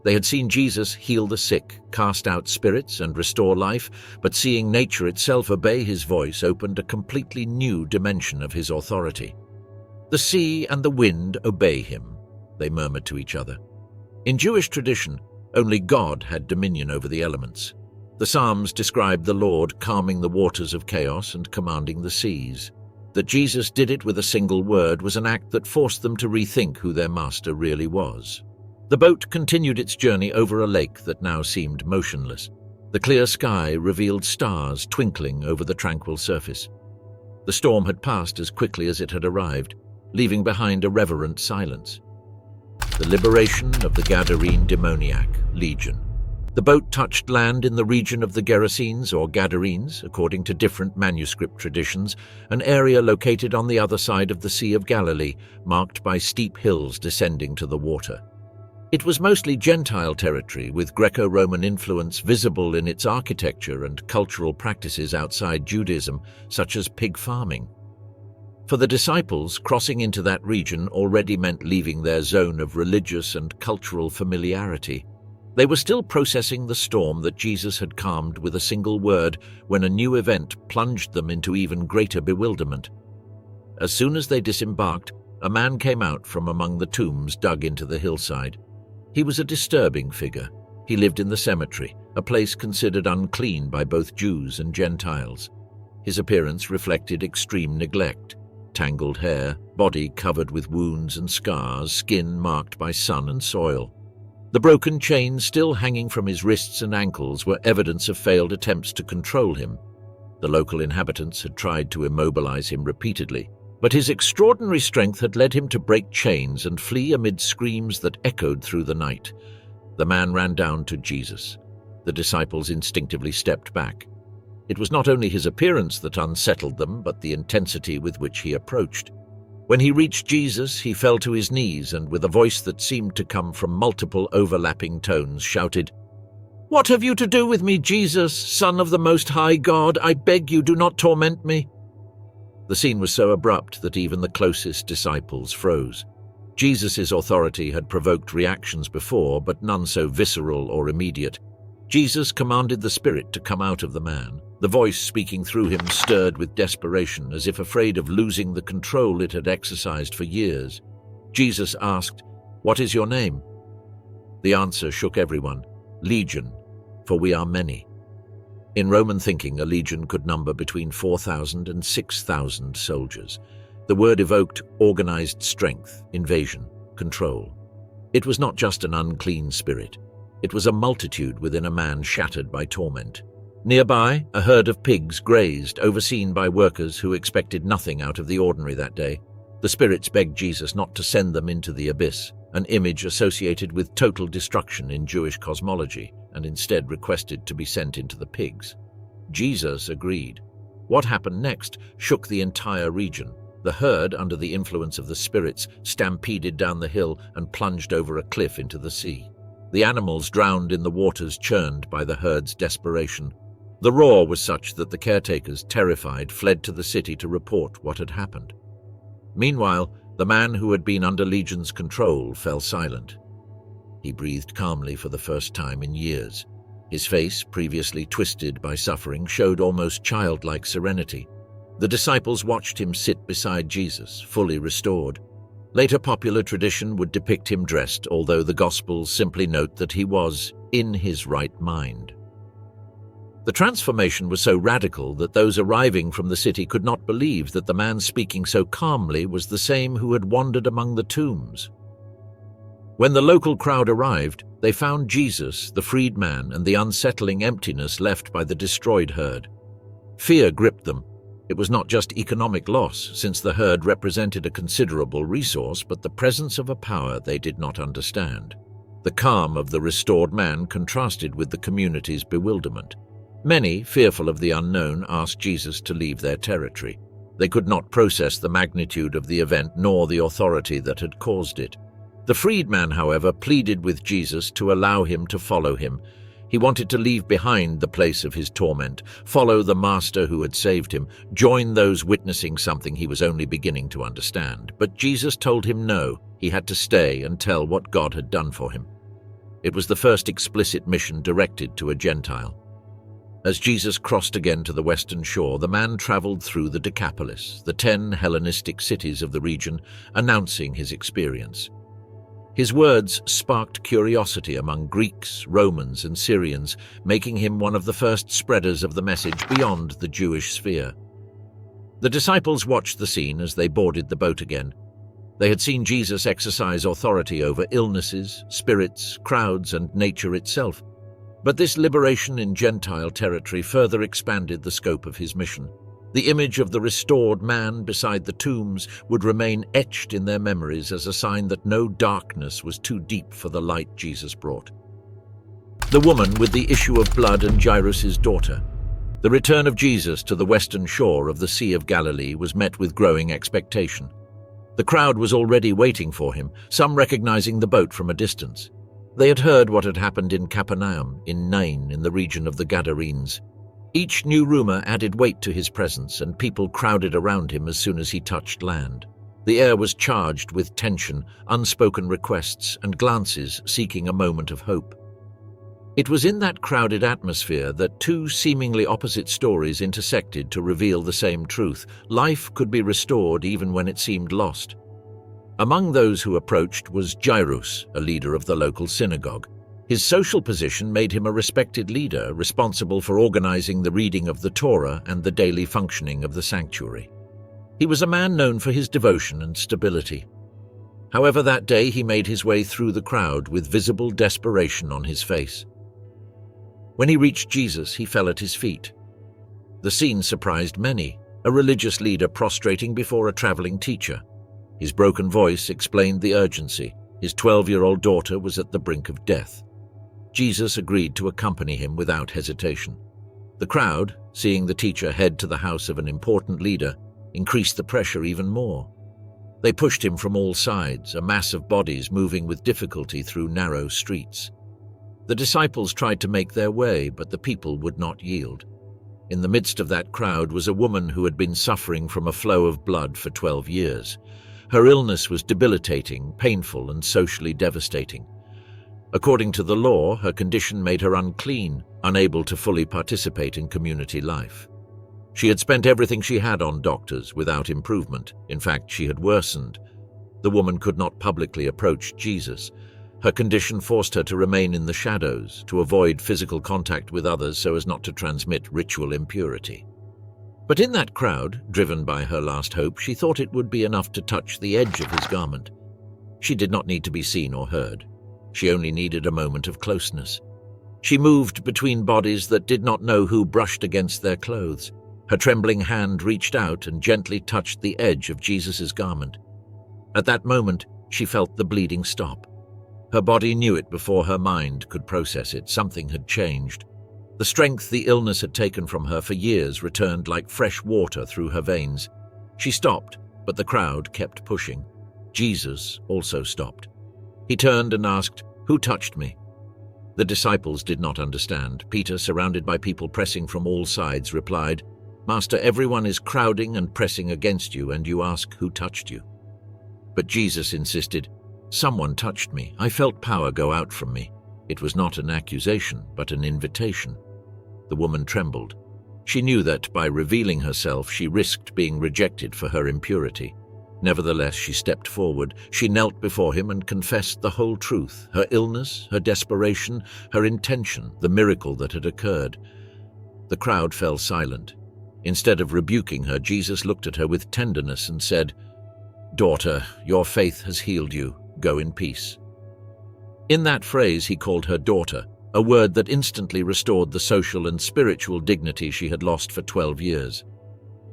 They had seen Jesus heal the sick, cast out spirits, and restore life, but seeing nature itself obey his voice opened a completely new dimension of his authority. "The sea and the wind obey him," they murmured to each other. In Jewish tradition, only God had dominion over the elements. The Psalms described the Lord calming the waters of chaos and commanding the seas. That Jesus did it with a single word was an act that forced them to rethink who their master really was. The boat continued its journey over a lake that now seemed motionless. The clear sky revealed stars twinkling over the tranquil surface. The storm had passed as quickly as it had arrived, leaving behind a reverent silence. The liberation of the Gadarene demoniac, Legion. The boat touched land in the region of the Gerasenes or Gadarenes, according to different manuscript traditions, an area located on the other side of the Sea of Galilee, marked by steep hills descending to the water. It was mostly Gentile territory, with Greco-Roman influence visible in its architecture and cultural practices outside Judaism, such as pig farming. For the disciples, crossing into that region already meant leaving their zone of religious and cultural familiarity. They were still processing the storm that Jesus had calmed with a single word when a new event plunged them into even greater bewilderment. As soon as they disembarked, a man came out from among the tombs dug into the hillside. He was a disturbing figure. He lived in the cemetery, a place considered unclean by both Jews and Gentiles. His appearance reflected extreme neglect. Tangled hair, body covered with wounds and scars, skin marked by sun and soil. The broken chains still hanging from his wrists and ankles were evidence of failed attempts to control him. The local inhabitants had tried to immobilize him repeatedly, but his extraordinary strength had led him to break chains and flee amid screams that echoed through the night. The man ran down to Jesus. The disciples instinctively stepped back. It was not only his appearance that unsettled them, but the intensity with which he approached. When he reached Jesus, he fell to his knees and, with a voice that seemed to come from multiple overlapping tones, shouted, "What have you to do with me, Jesus, Son of the Most High God? I beg you, do not torment me." The scene was so abrupt that even the closest disciples froze. Jesus' authority had provoked reactions before, but none so visceral or immediate. Jesus commanded the spirit to come out of the man. The voice speaking through him stirred with desperation, as if afraid of losing the control it had exercised for years. Jesus asked, "What is your name?" The answer shook everyone. "Legion, for we are many." In Roman thinking, a legion could number between 4,000 and 6,000 soldiers. The word evoked organized strength, invasion, control. It was not just an unclean spirit. It was a multitude within a man shattered by torment. Nearby, a herd of pigs grazed, overseen by workers who expected nothing out of the ordinary that day. The spirits begged Jesus not to send them into the abyss, an image associated with total destruction in Jewish cosmology, and instead requested to be sent into the pigs. Jesus agreed. What happened next shook the entire region. The herd, under the influence of the spirits, stampeded down the hill and plunged over a cliff into the sea. The animals drowned in the waters churned by the herd's desperation. The roar was such that the caretakers, terrified, fled to the city to report what had happened. Meanwhile, the man who had been under Legion's control fell silent. He breathed calmly for the first time in years. His face, previously twisted by suffering, showed almost childlike serenity. The disciples watched him sit beside Jesus, fully restored. Later popular tradition would depict him dressed, although the Gospels simply note that he was in his right mind. The transformation was so radical that those arriving from the city could not believe that the man speaking so calmly was the same who had wandered among the tombs. When the local crowd arrived, they found Jesus, the freed man, and the unsettling emptiness left by the destroyed herd. Fear gripped them. It was not just economic loss, since the herd represented a considerable resource, but the presence of a power they did not understand. The calm of the restored man contrasted with the community's bewilderment. Many, fearful of the unknown, asked Jesus to leave their territory. They could not process the magnitude of the event nor the authority that had caused it. The freedman, however, pleaded with Jesus to allow him to follow him. He wanted to leave behind the place of his torment, follow the master who had saved him, join those witnessing something he was only beginning to understand. But Jesus told him no, he had to stay and tell what God had done for him. It was the first explicit mission directed to a Gentile. As Jesus crossed again to the western shore, the man traveled through the Decapolis, the 10 Hellenistic cities of the region, announcing his experience. His words sparked curiosity among Greeks, Romans, and Syrians, making him one of the first spreaders of the message beyond the Jewish sphere. The disciples watched the scene as they boarded the boat again. They had seen Jesus exercise authority over illnesses, spirits, crowds, and nature itself. But this liberation in Gentile territory further expanded the scope of his mission. The image of the restored man beside the tombs would remain etched in their memories as a sign that no darkness was too deep for the light Jesus brought. The woman with the issue of blood and Jairus' daughter. The return of Jesus to the western shore of the Sea of Galilee was met with growing expectation. The crowd was already waiting for him, some recognizing the boat from a distance. They had heard what had happened in Capernaum, in Nain, in the region of the Gadarenes. Each new rumor added weight to his presence, and people crowded around him as soon as he touched land. The air was charged with tension, unspoken requests, and glances seeking a moment of hope. It was in that crowded atmosphere that two seemingly opposite stories intersected to reveal the same truth. Life could be restored even when it seemed lost. Among those who approached was Jairus, a leader of the local synagogue. His social position made him a respected leader, responsible for organizing the reading of the Torah and the daily functioning of the sanctuary. He was a man known for his devotion and stability. However, that day he made his way through the crowd with visible desperation on his face. When he reached Jesus, he fell at his feet. The scene surprised many, a religious leader prostrating before a traveling teacher. His broken voice explained the urgency. His 12-year-old daughter was at the brink of death. Jesus agreed to accompany him without hesitation. The crowd, seeing the teacher head to the house of an important leader, increased the pressure even more. They pushed him from all sides, a mass of bodies moving with difficulty through narrow streets. The disciples tried to make their way, but the people would not yield. In the midst of that crowd was a woman who had been suffering from a flow of blood for 12 years. Her illness was debilitating, painful, and socially devastating. According to the law, her condition made her unclean, unable to fully participate in community life. She had spent everything she had on doctors without improvement. In fact, she had worsened. The woman could not publicly approach Jesus. Her condition forced her to remain in the shadows, to avoid physical contact with others so as not to transmit ritual impurity. But in that crowd, driven by her last hope, she thought it would be enough to touch the edge of his garment. She did not need to be seen or heard. She only needed a moment of closeness. She moved between bodies that did not know who brushed against their clothes. Her trembling hand reached out and gently touched the edge of Jesus' garment. At that moment, she felt the bleeding stop. Her body knew it before her mind could process it. Something had changed. The strength the illness had taken from her for years returned like fresh water through her veins. She stopped, but the crowd kept pushing. Jesus also stopped. He turned and asked, "Who touched me?" The disciples did not understand. Peter, surrounded by people pressing from all sides, replied, "Master, everyone is crowding and pressing against you, and you ask, 'Who touched you?'" But Jesus insisted, "Someone touched me. I felt power go out from me." It was not an accusation, but an invitation. The woman trembled. She knew that by revealing herself, she risked being rejected for her impurity. Nevertheless, she stepped forward. She knelt before him and confessed the whole truth, her illness, her desperation, her intention, the miracle that had occurred. The crowd fell silent. Instead of rebuking her, Jesus looked at her with tenderness and said, "Daughter, your faith has healed you. Go in peace." In that phrase, he called her daughter, a word that instantly restored the social and spiritual dignity she had lost for 12 years.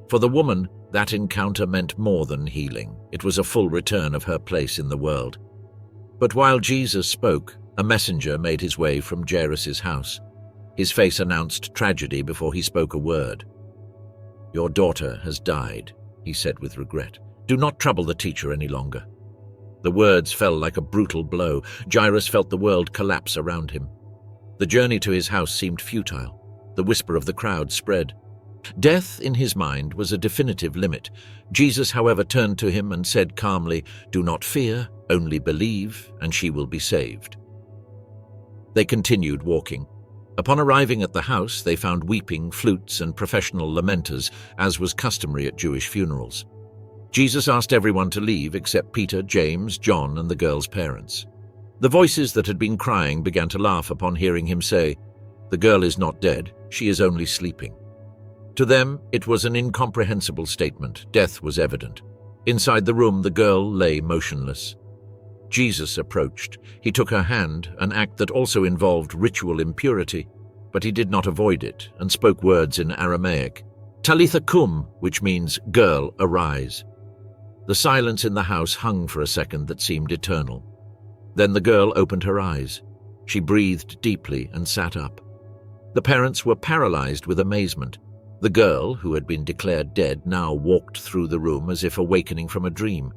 For the woman, that encounter meant more than healing. It was a full return of her place in the world. But while Jesus spoke, a messenger made his way from Jairus' house. His face announced tragedy before he spoke a word. "Your daughter has died," he said with regret. "Do not trouble the teacher any longer." The words fell like a brutal blow. Jairus felt the world collapse around him. The journey to his house seemed futile. The whisper of the crowd spread. Death, in his mind, was a definitive limit. Jesus, however, turned to him and said calmly, "Do not fear, only believe, and she will be saved." They continued walking. Upon arriving at the house, they found weeping, flutes, and professional lamenters, as was customary at Jewish funerals. Jesus asked everyone to leave except Peter, James, John, and the girl's parents. The voices that had been crying began to laugh upon hearing him say, "The girl is not dead, she is only sleeping." To them, it was an incomprehensible statement. Death was evident. Inside the room, the girl lay motionless. Jesus approached. He took her hand, an act that also involved ritual impurity, but he did not avoid it, and spoke words in Aramaic, "Talitha cum," which means, "Girl, arise." The silence in the house hung for a second that seemed eternal. Then the girl opened her eyes. She breathed deeply and sat up. The parents were paralyzed with amazement. The girl, who had been declared dead, now walked through the room as if awakening from a dream.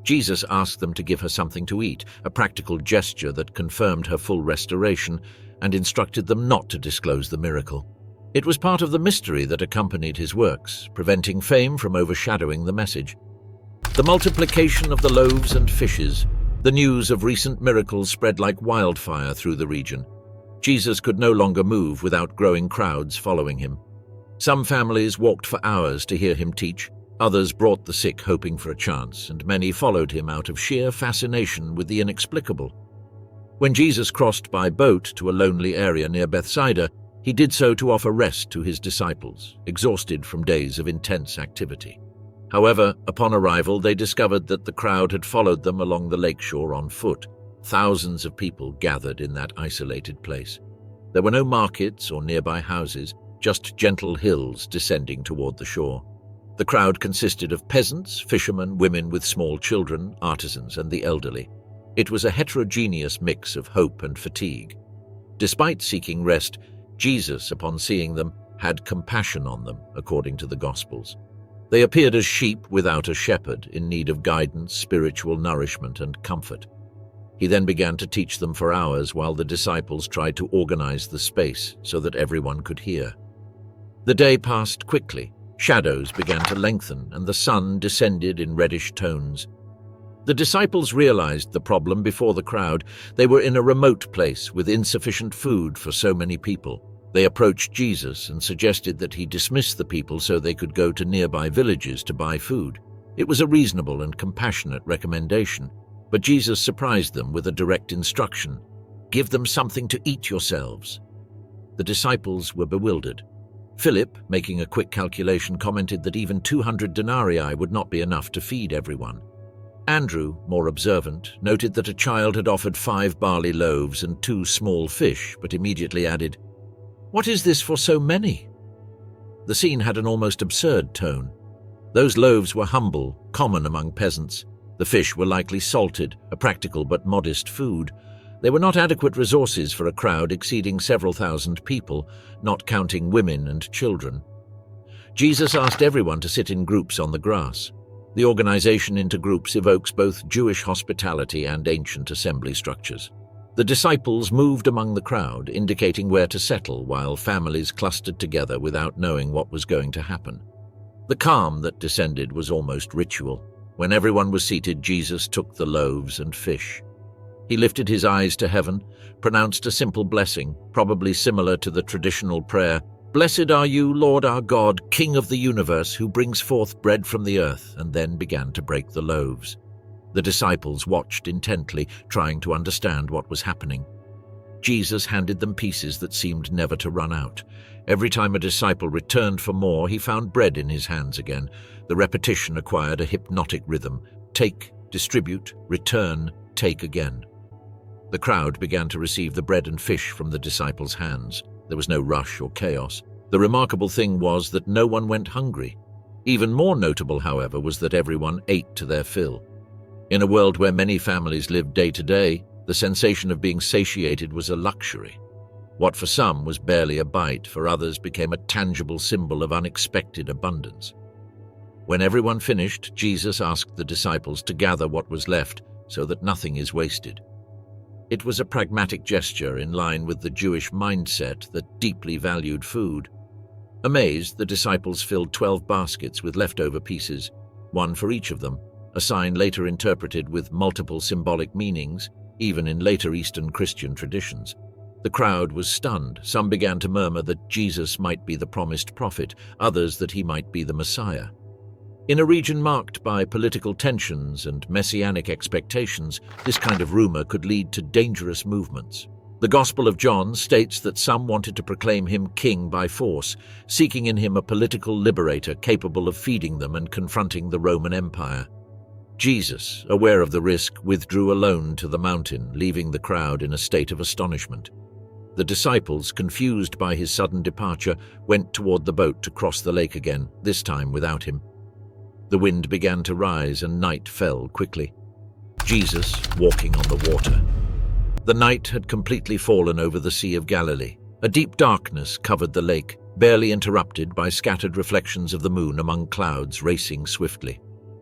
Jesus asked them to give her something to eat, a practical gesture that confirmed her full restoration, and instructed them not to disclose the miracle. It was part of the mystery that accompanied his works, preventing fame from overshadowing the message. The multiplication of the loaves and fishes. The news of recent miracles spread like wildfire through the region. Jesus could no longer move without growing crowds following him. Some families walked for hours to hear him teach, others brought the sick hoping for a chance, and many followed him out of sheer fascination with the inexplicable. When Jesus crossed by boat to a lonely area near Bethsaida, he did so to offer rest to his disciples, exhausted from days of intense activity. However, upon arrival, they discovered that the crowd had followed them along the lakeshore on foot. Thousands of people gathered in that isolated place. There were no markets or nearby houses, just gentle hills descending toward the shore. The crowd consisted of peasants, fishermen, women with small children, artisans, and the elderly. It was a heterogeneous mix of hope and fatigue. Despite seeking rest, Jesus, upon seeing them, had compassion on them, according to the Gospels. They appeared as sheep without a shepherd, in need of guidance, spiritual nourishment, and comfort. He then began to teach them for hours while the disciples tried to organize the space so that everyone could hear. The day passed quickly. Shadows began to lengthen, and the sun descended in reddish tones. The disciples realized the problem before the crowd. They were in a remote place with insufficient food for so many people. They approached Jesus and suggested that he dismiss the people so they could go to nearby villages to buy food. It was a reasonable and compassionate recommendation, but Jesus surprised them with a direct instruction: "Give them something to eat yourselves." The disciples were bewildered. Philip, making a quick calculation, commented that even 200 denarii would not be enough to feed everyone. Andrew, more observant, noted that a child had offered 5 barley loaves and 2 small fish, but immediately added, "What is this for so many?" The scene had an almost absurd tone. Those loaves were humble, common among peasants. The fish were likely salted, a practical but modest food. They were not adequate resources for a crowd exceeding several thousand people, not counting women and children. Jesus asked everyone to sit in groups on the grass. The organization into groups evokes both Jewish hospitality and ancient assembly structures. The disciples moved among the crowd, indicating where to settle, while families clustered together without knowing what was going to happen. The calm that descended was almost ritual. When everyone was seated, Jesus took the loaves and fish. He lifted his eyes to heaven, pronounced a simple blessing, probably similar to the traditional prayer, "Blessed are you, Lord our God, King of the universe, who brings forth bread from the earth," and then began to break the loaves. The disciples watched intently, trying to understand what was happening. Jesus handed them pieces that seemed never to run out. Every time a disciple returned for more, he found bread in his hands again. The repetition acquired a hypnotic rhythm: take, distribute, return, take again. The crowd began to receive the bread and fish from the disciples' hands. There was no rush or chaos. The remarkable thing was that no one went hungry. Even more notable, however, was that everyone ate to their fill. In a world where many families lived day to day, the sensation of being satiated was a luxury. What for some was barely a bite, for others became a tangible symbol of unexpected abundance. When everyone finished, Jesus asked the disciples to gather what was left so that nothing is wasted. It was a pragmatic gesture in line with the Jewish mindset that deeply valued food. Amazed, the disciples filled 12 baskets with leftover pieces, one for each of them, a sign later interpreted with multiple symbolic meanings, even in later Eastern Christian traditions. The crowd was stunned. Some began to murmur that Jesus might be the promised prophet, others that he might be the Messiah. In a region marked by political tensions and messianic expectations, this kind of rumor could lead to dangerous movements. The Gospel of John states that some wanted to proclaim him king by force, seeking in him a political liberator capable of feeding them and confronting the Roman Empire. Jesus, aware of the risk, withdrew alone to the mountain, leaving the crowd in a state of astonishment. The disciples, confused by his sudden departure, went toward the boat to cross the lake again, this time without him. The wind began to rise and night fell quickly. Jesus, walking on the water. The night had completely fallen over the Sea of Galilee. A deep darkness covered the lake, barely interrupted by scattered reflections of the moon among clouds racing swiftly.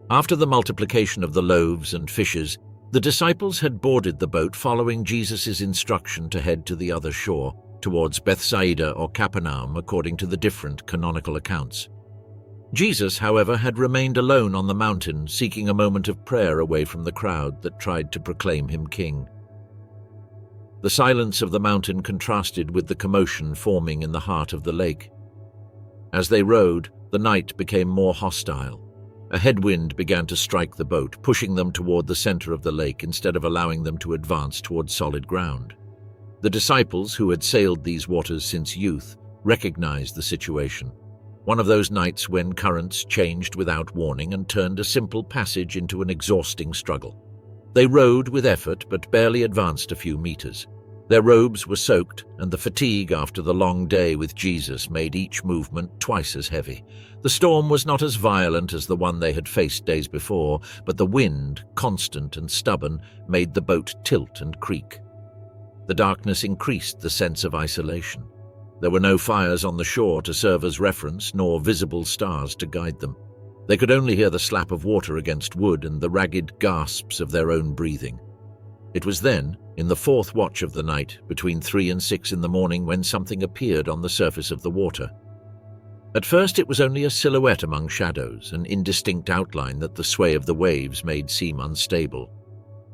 After the multiplication of the loaves and fishes, the disciples had boarded the boat following Jesus' instruction to head to the other shore, towards Bethsaida or Capernaum according to the different canonical accounts. Jesus, however, had remained alone on the mountain, seeking a moment of prayer away from the crowd that tried to proclaim him king. The silence of the mountain contrasted with the commotion forming in the heart of the lake. As they rowed, the night became more hostile. A headwind began to strike the boat, pushing them toward the center of the lake instead of allowing them to advance toward solid ground. The disciples, who had sailed these waters since youth, recognized the situation. One of those nights when currents changed without warning and turned a simple passage into an exhausting struggle. They rowed with effort but barely advanced a few meters. Their robes were soaked, and the fatigue after the long day with Jesus made each movement twice as heavy. The storm was not as violent as the one they had faced days before, but the wind, constant and stubborn, made the boat tilt and creak. The darkness increased the sense of isolation. There were no fires on the shore to serve as reference, nor visible stars to guide them. They could only hear the slap of water against wood and the ragged gasps of their own breathing. It was then, in the fourth watch of the night, between 3 and 6 in the morning, when something appeared on the surface of the water. At first it was only a silhouette among shadows, an indistinct outline that the sway of the waves made seem unstable.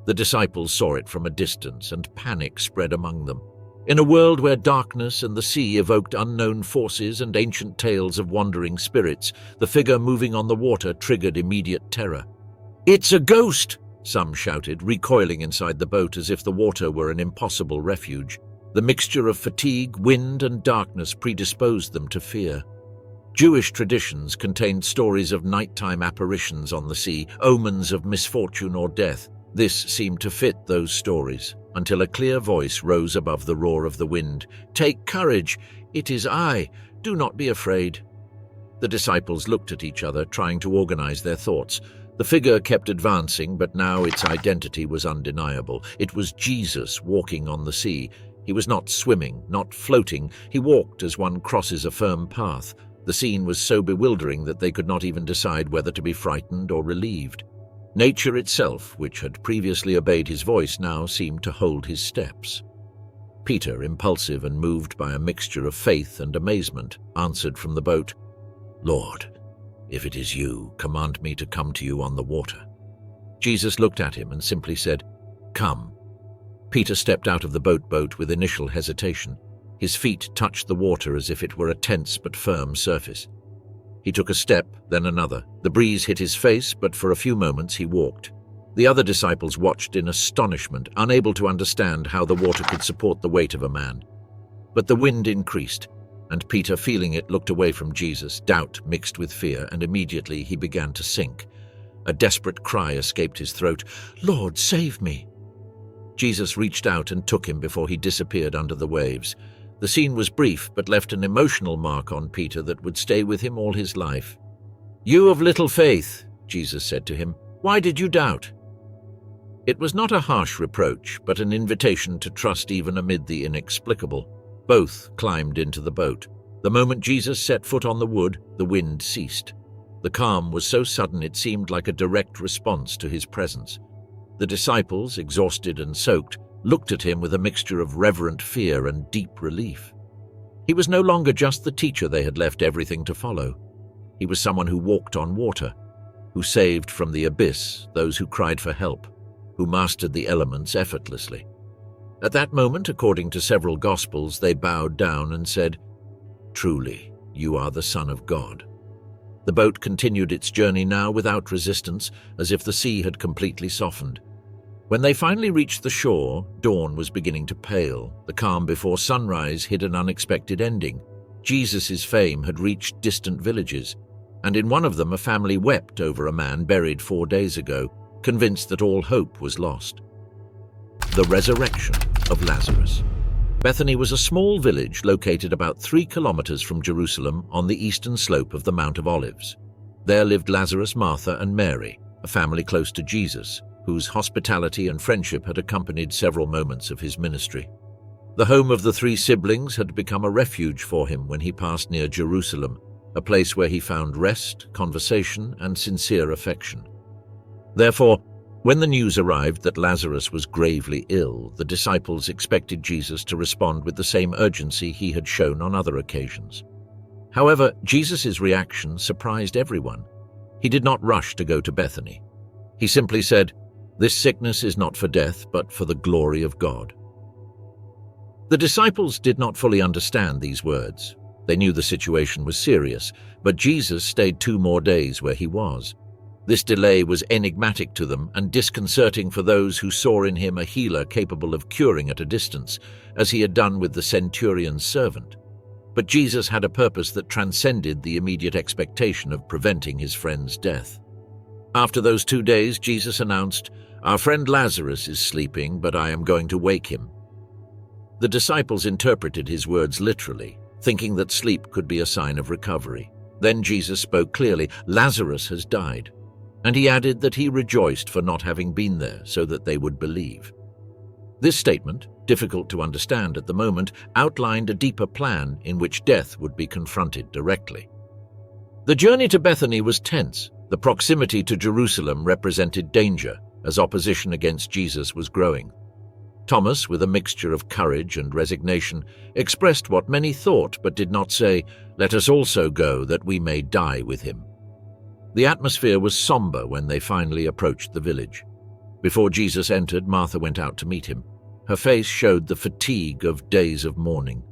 The disciples saw it from a distance, and panic spread among them. In a world where darkness and the sea evoked unknown forces and ancient tales of wandering spirits, the figure moving on the water triggered immediate terror. "It's a ghost!" some shouted, recoiling inside the boat as if the water were an impossible refuge. The mixture of fatigue, wind, and darkness predisposed them to fear. Jewish traditions contained stories of nighttime apparitions on the sea, omens of misfortune or death. This seemed to fit those stories, until a clear voice rose above the roar of the wind. "Take courage! It is I! Do not be afraid!" The disciples looked at each other, trying to organize their thoughts. The figure kept advancing, but now its identity was undeniable. It was Jesus walking on the sea. He was not swimming, not floating. He walked as one crosses a firm path. The scene was so bewildering that they could not even decide whether to be frightened or relieved. Nature itself, which had previously obeyed his voice, now seemed to hold his steps. Peter, impulsive and moved by a mixture of faith and amazement, answered from the boat, "Lord, if it is you, command me to come to you on the water." Jesus looked at him and simply said, "Come." Peter stepped out of the boat with initial hesitation. His feet touched the water as if it were a tense but firm surface. He took a step, then another. The breeze hit his face, but for a few moments he walked. The other disciples watched in astonishment, unable to understand how the water could support the weight of a man. But the wind increased, and Peter, feeling it, looked away from Jesus, doubt mixed with fear, and immediately he began to sink. A desperate cry escaped his throat, "Lord, save me!" Jesus reached out and took him before he disappeared under the waves. The scene was brief, but left an emotional mark on Peter that would stay with him all his life. "You of little faith," Jesus said to him, "why did you doubt?" It was not a harsh reproach, but an invitation to trust even amid the inexplicable. Both climbed into the boat. The moment Jesus set foot on the wood, the wind ceased. The calm was so sudden it seemed like a direct response to his presence. The disciples, exhausted and soaked, looked at him with a mixture of reverent fear and deep relief. He was no longer just the teacher they had left everything to follow. He was someone who walked on water, who saved from the abyss those who cried for help, who mastered the elements effortlessly. At that moment, according to several Gospels, they bowed down and said, "Truly, you are the Son of God." The boat continued its journey now without resistance, as if the sea had completely softened. When they finally reached the shore, dawn was beginning to pale. The calm before sunrise hid an unexpected ending. Jesus' fame had reached distant villages, and in one of them a family wept over a man buried 4 days ago, convinced that all hope was lost. The resurrection of Lazarus. Bethany was a small village located about 3 kilometers from Jerusalem on the eastern slope of the Mount of Olives. There lived Lazarus, Martha, and Mary, a family close to Jesus. whose hospitality and friendship had accompanied several moments of his ministry. The home of the three siblings had become a refuge for him when he passed near Jerusalem, a place where he found rest, conversation, and sincere affection. Therefore, when the news arrived that Lazarus was gravely ill, the disciples expected Jesus to respond with the same urgency he had shown on other occasions. However, Jesus' reaction surprised everyone. He did not rush to go to Bethany. He simply said, "This sickness is not for death, but for the glory of God." The disciples did not fully understand these words. They knew the situation was serious, but Jesus stayed 2 more days where he was. This delay was enigmatic to them and disconcerting for those who saw in him a healer capable of curing at a distance, as he had done with the centurion's servant. But Jesus had a purpose that transcended the immediate expectation of preventing his friend's death. After those 2 days, Jesus announced, "Our friend Lazarus is sleeping, but I am going to wake him." The disciples interpreted his words literally, thinking that sleep could be a sign of recovery. Then Jesus spoke clearly, "Lazarus has died." And he added that he rejoiced for not having been there so that they would believe. This statement, difficult to understand at the moment, outlined a deeper plan in which death would be confronted directly. The journey to Bethany was tense. The proximity to Jerusalem represented danger, as opposition against Jesus was growing. Thomas, with a mixture of courage and resignation, expressed what many thought but did not say, "Let us also go that we may die with him." The atmosphere was somber when they finally approached the village. Before Jesus entered, Martha went out to meet him. Her face showed the fatigue of days of mourning.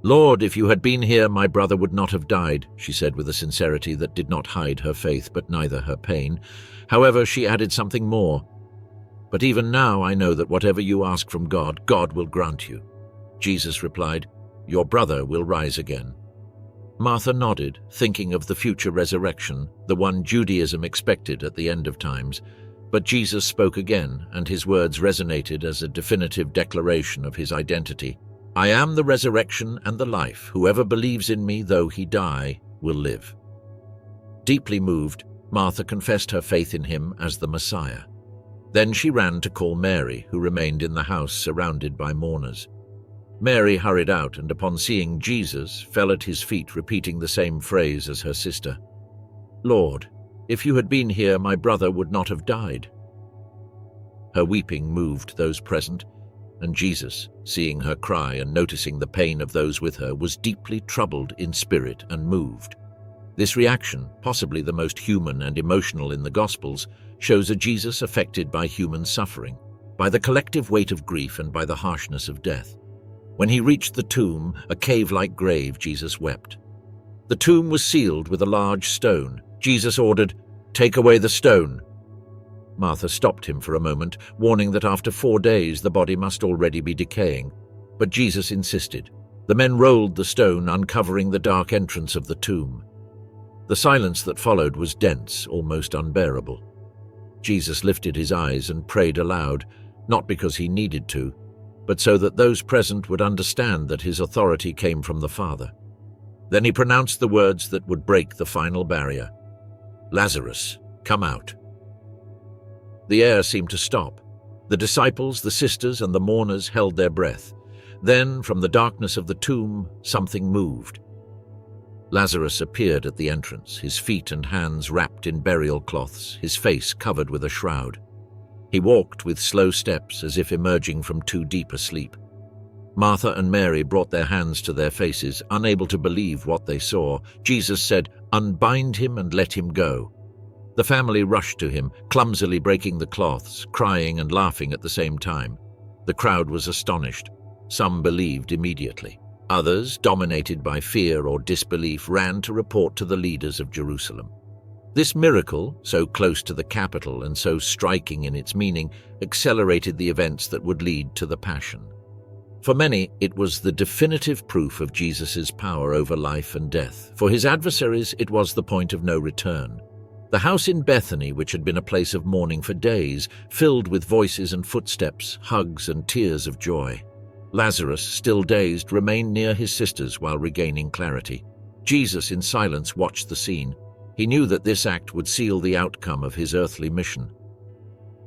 "Lord, if you had been here, my brother would not have died," she said with a sincerity that did not hide her faith but neither her pain. However, she added something more. "But even now I know that whatever you ask from God, God will grant you." Jesus replied, "Your brother will rise again." Martha nodded, thinking of the future resurrection, the one Judaism expected at the end of times. But Jesus spoke again, and his words resonated as a definitive declaration of his identity. "I am the resurrection and the life. Whoever believes in me, though he die, will live." Deeply moved, Martha confessed her faith in him as the Messiah. Then she ran to call Mary, who remained in the house surrounded by mourners. Mary hurried out and, upon seeing Jesus, fell at his feet, repeating the same phrase as her sister. "Lord, if you had been here, my brother would not have died." Her weeping moved those present, and Jesus, seeing her cry and noticing the pain of those with her, was deeply troubled in spirit and moved. This reaction, possibly the most human and emotional in the Gospels, shows a Jesus affected by human suffering, by the collective weight of grief and by the harshness of death. When he reached the tomb, a cave-like grave, Jesus wept. The tomb was sealed with a large stone. Jesus ordered, "Take away the stone." Martha stopped him for a moment, warning that after 4 days the body must already be decaying. But Jesus insisted. The men rolled the stone, uncovering the dark entrance of the tomb. The silence that followed was dense, almost unbearable. Jesus lifted his eyes and prayed aloud, not because he needed to, but so that those present would understand that his authority came from the Father. Then he pronounced the words that would break the final barrier. "Lazarus, come out." The air seemed to stop. The disciples, the sisters, and the mourners held their breath. Then, from the darkness of the tomb, something moved. Lazarus appeared at the entrance, his feet and hands wrapped in burial cloths, his face covered with a shroud. He walked with slow steps as if emerging from too deep a sleep. Martha and Mary brought their hands to their faces, unable to believe what they saw. Jesus said, "Unbind him and let him go." The family rushed to him, clumsily breaking the cloths, crying and laughing at the same time. The crowd was astonished. Some believed immediately. Others, dominated by fear or disbelief, ran to report to the leaders of Jerusalem. This miracle, so close to the capital and so striking in its meaning, accelerated the events that would lead to the Passion. For many, it was the definitive proof of Jesus' power over life and death. For his adversaries, it was the point of no return. The house in Bethany, which had been a place of mourning for days, filled with voices and footsteps, hugs and tears of joy. Lazarus, still dazed, remained near his sisters while regaining clarity. Jesus, in silence, watched the scene. He knew that this act would seal the outcome of his earthly mission.